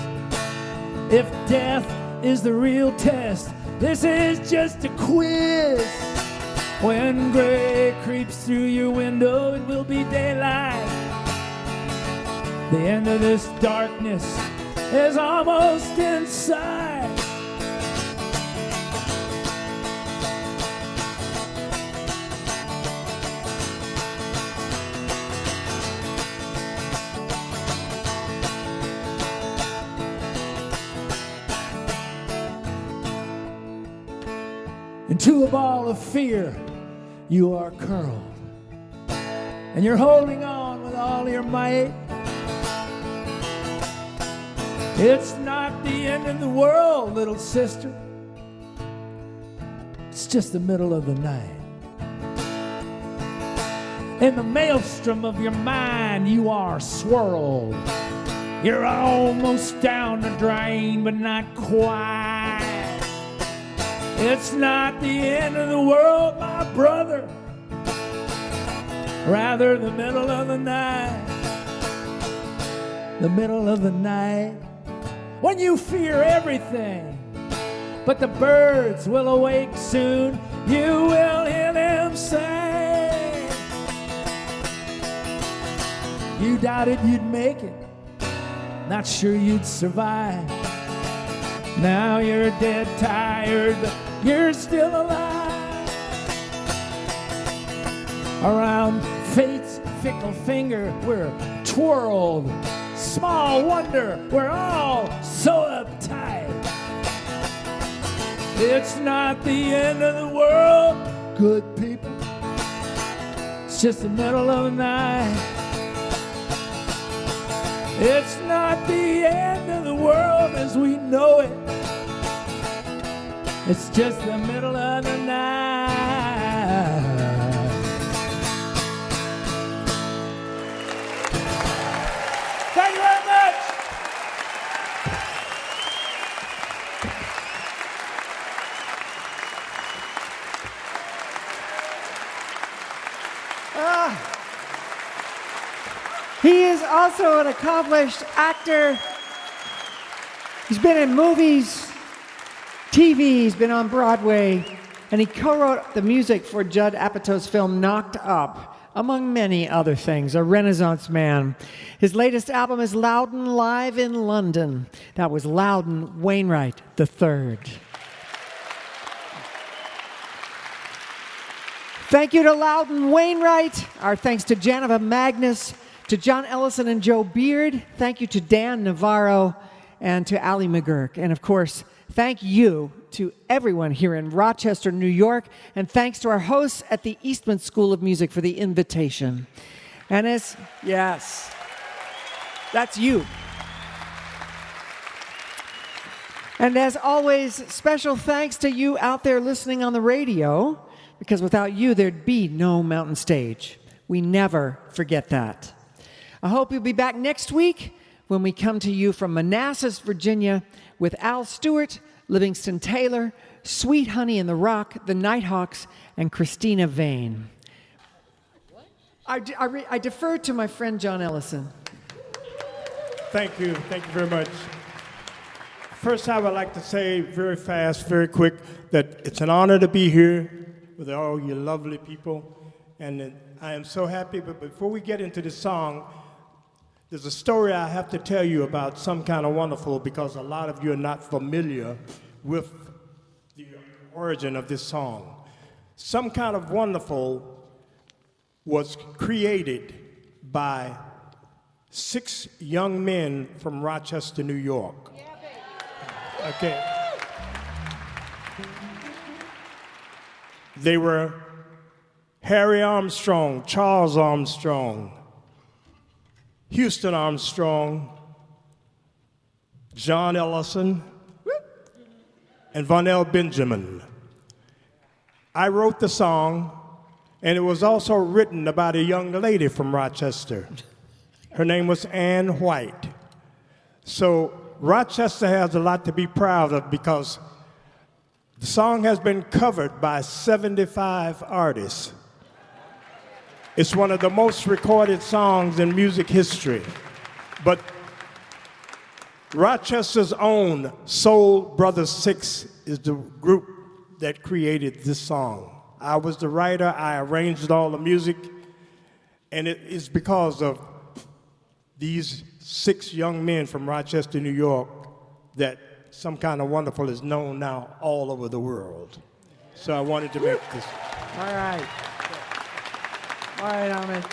If death is the real test, this is just a quiz. When gray creeps through your window, it will be daylight. The end of this darkness is almost in sight. Into a ball of fear, you are curled, and you're holding on with all your might. It's not the end of the world, little sister. It's just the middle of the night. In the maelstrom of your mind, you are swirled. You're almost down the drain, but not quite. It's not the end of the world, my brother. Rather, the middle of the night. The middle of the night. When you fear everything, but the birds will awake soon. You will hear them say, you doubted you'd make it, not sure you'd survive. Now you're dead tired, but you're still alive. Around fate's fickle finger, we're twirled. Small wonder, we're all so uptight. It's not the end of the world, good people. It's just the middle of the night. It's not the end of the world as we know it. It's just the middle of the night. Thank you very much. He is also an accomplished actor. He's been in movies, TV, he's been on Broadway, and he co-wrote the music for Judd Apatow's film Knocked Up, among many other things, a Renaissance man. His latest album is Loudon Live in London. That was Loudon Wainwright III. Thank you to Loudon Wainwright. Our thanks to Janiva Magness, to John Ellison and Joe Beard. Thank you to Dan Navarro and to Ali McGurk. And of course, thank you to everyone here in Rochester, New York. And thanks to our hosts at the Eastman School of Music for the invitation. And yes, that's you. And as always, special thanks to you out there listening on the radio, because without you, there'd be no Mountain Stage. We never forget that. I hope you'll be back next week when we come to you from Manassas, Virginia, with Al Stewart, Livingston Taylor, Sweet Honey in the Rock, the Nighthawks, and Christina Vane. I defer to my friend John Ellison. Thank you very much. First, I would like to say very fast, very quick, that it's an honor to be here with all you lovely people, and I am so happy. But before we get into the song, there's a story I have to tell you about Some Kind of Wonderful, because a lot of you are not familiar with the origin of this song. Some Kind of Wonderful was created by 6 young men from Rochester, New York. Okay. They were Harry Armstrong, Charles Armstrong, Houston Armstrong, John Ellison, and Vonell Benjamin. I wrote the song, and it was also written about a young lady from Rochester. Her name was Ann White. So Rochester has a lot to be proud of, because the song has been covered by 75 artists. It's one of the most recorded songs in music history. But Rochester's own Soul Brothers 6 is the group that created this song. I was the writer, I arranged all the music, and it is because of these 6 young men from Rochester, New York, that Some Kind of Wonderful is known now all over the world. So I wanted to make this. All right. All right, Ahmed.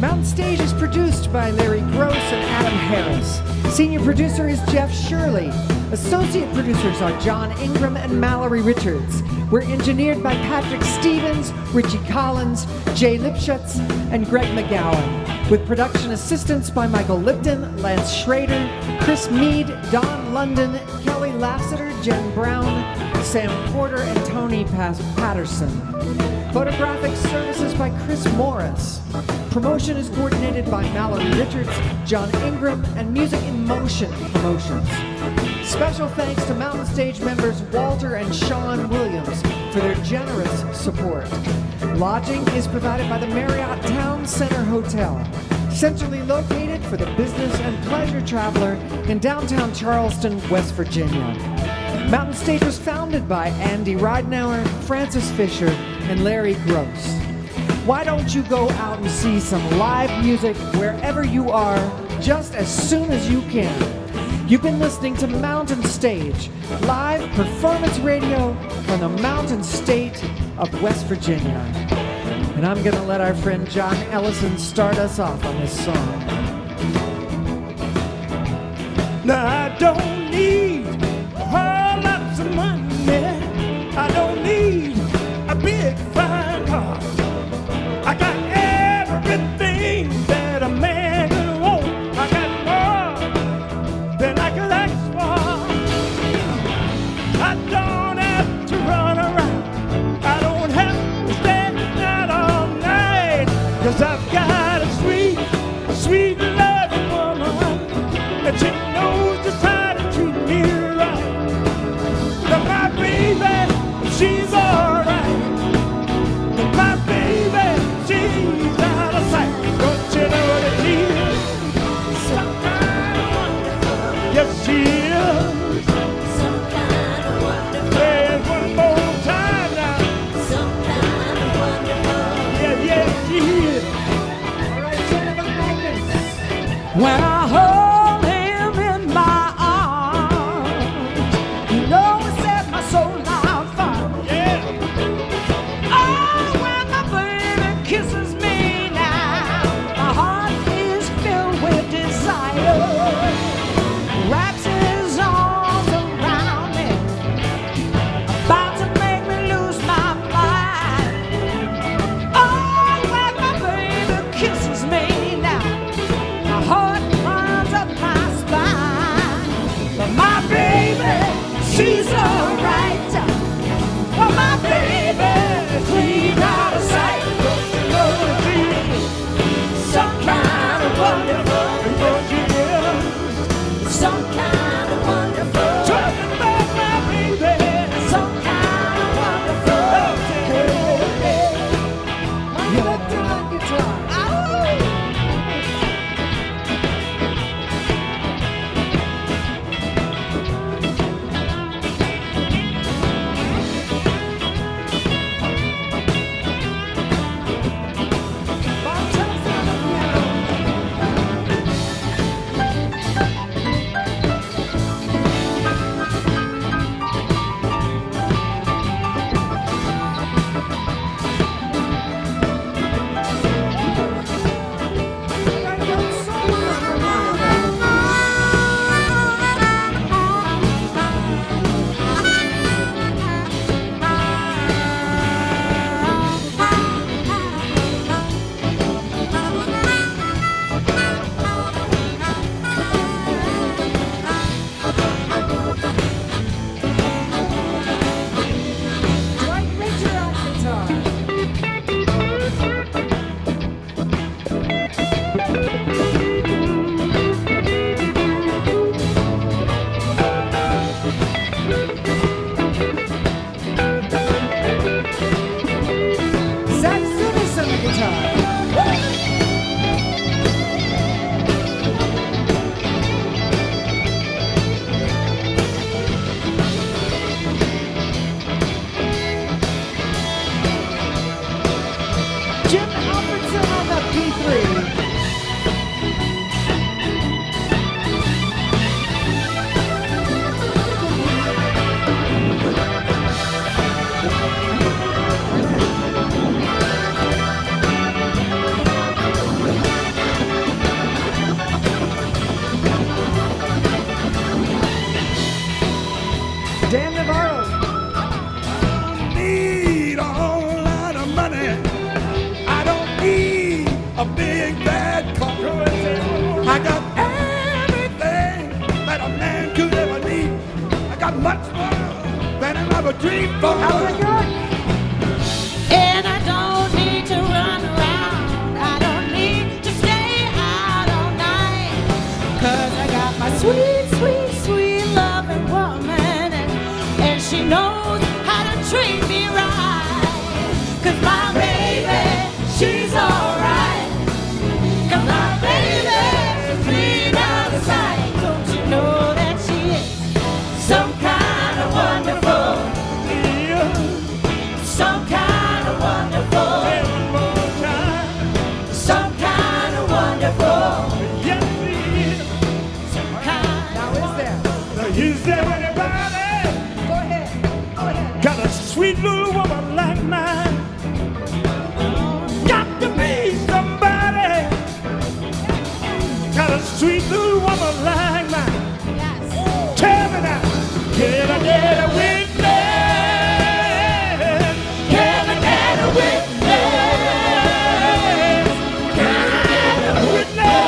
Mountain Stage is produced by Larry Gross and Adam Harris. Senior producer is Jeff Shirley. Associate producers are John Ingram and Mallory Richards. We're engineered by Patrick Stevens, Richie Collins, Jay Lipschutz, and Greg McGowan, with production assistance by Michael Lipton, Lance Schrader, Chris Mead, Don London, Kelly Lassiter, Jen Brown, Sam Porter, and Tony Patterson. Photographic services by Chris Morris. Promotion is coordinated by Mallory Richards, John Ingram, and Music in Motion Promotions. Special thanks to Mountain Stage members Walter and Sean Williams for their generous support. Lodging is provided by the Marriott Town Center Hotel, centrally located for the business and pleasure traveler in downtown Charleston, West Virginia. Mountain Stage was founded by Andy Ridenour, Francis Fisher, and Larry Gross. Why don't you go out and see some live music wherever you are just as soon as you can? You've been listening to Mountain Stage, live performance radio from the Mountain State of West Virginia. And I'm going to let our friend John Ellison start us off on this song. Now I don't need whole lots of money. I don't need a big fine car. I got everything that a man could want. I got more than I could ask for. I don't have to run around. I don't have to stay out all night. 'Cause I've got a sweet, sweet loving woman that she knows just how to treat me right. Now my baby, she's alright. My baby, she's out of sight. Don't you know that she is some kind of wonderful? Yes, she is. Some kind of wonderful. Say it one more time now. Some kind of wonderful. Yeah, yeah, she is. big bad car. I got everything that a man could ever need. I got much more than I ever dreamed for. And I don't need to run around. I don't need to stay out all night. 'Cause I got my sweet, sweet, sweet loving woman. And she knows how to treat me right. 'Cause my baby, she's alright. 'Cause my baby, clean out of sight. Don't you know that she is some kind of wonderful? Some kind of wonderful. Some kind of wonderful. Yes, he is. Some kind Now, is there? Now, is there anybody Go ahead. Go ahead. got a sweet little woman like mine? Got to be somebody got a sweet little woman like mine. Tell me now, can I get a witness? Can I get a witness? Can I get a witness?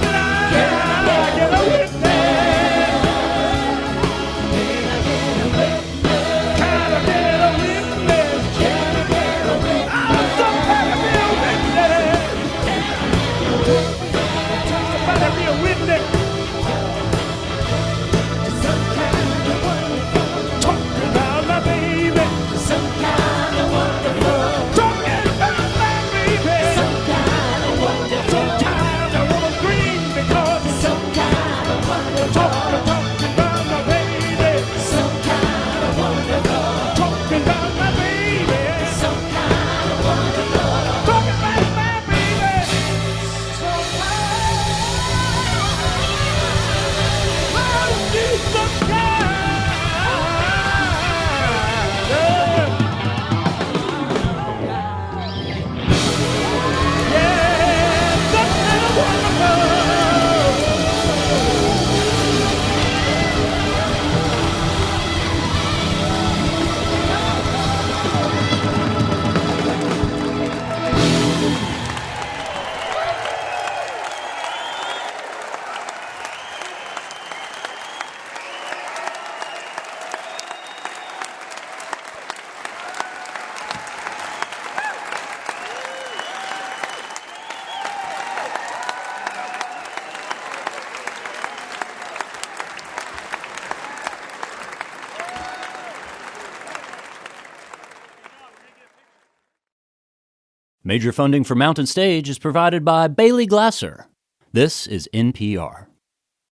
Can I get a witness? Can I get a witness? Can I get a witness? I'm somebody be a witness. Somebody be a witness. Talking about my baby. Some kind of wonderful. Talking about my baby. Some kind of wonderful. Sometimes I wanna scream because Some kind of wonderful. talking about my baby. Some kind of wonderful. Talking about my baby. Some kind of wonderful. Talking about my baby. I need some kind of yeah, some kind of wonderful. Major funding for Mountain Stage is provided by Bailey Glasser. This is NPR.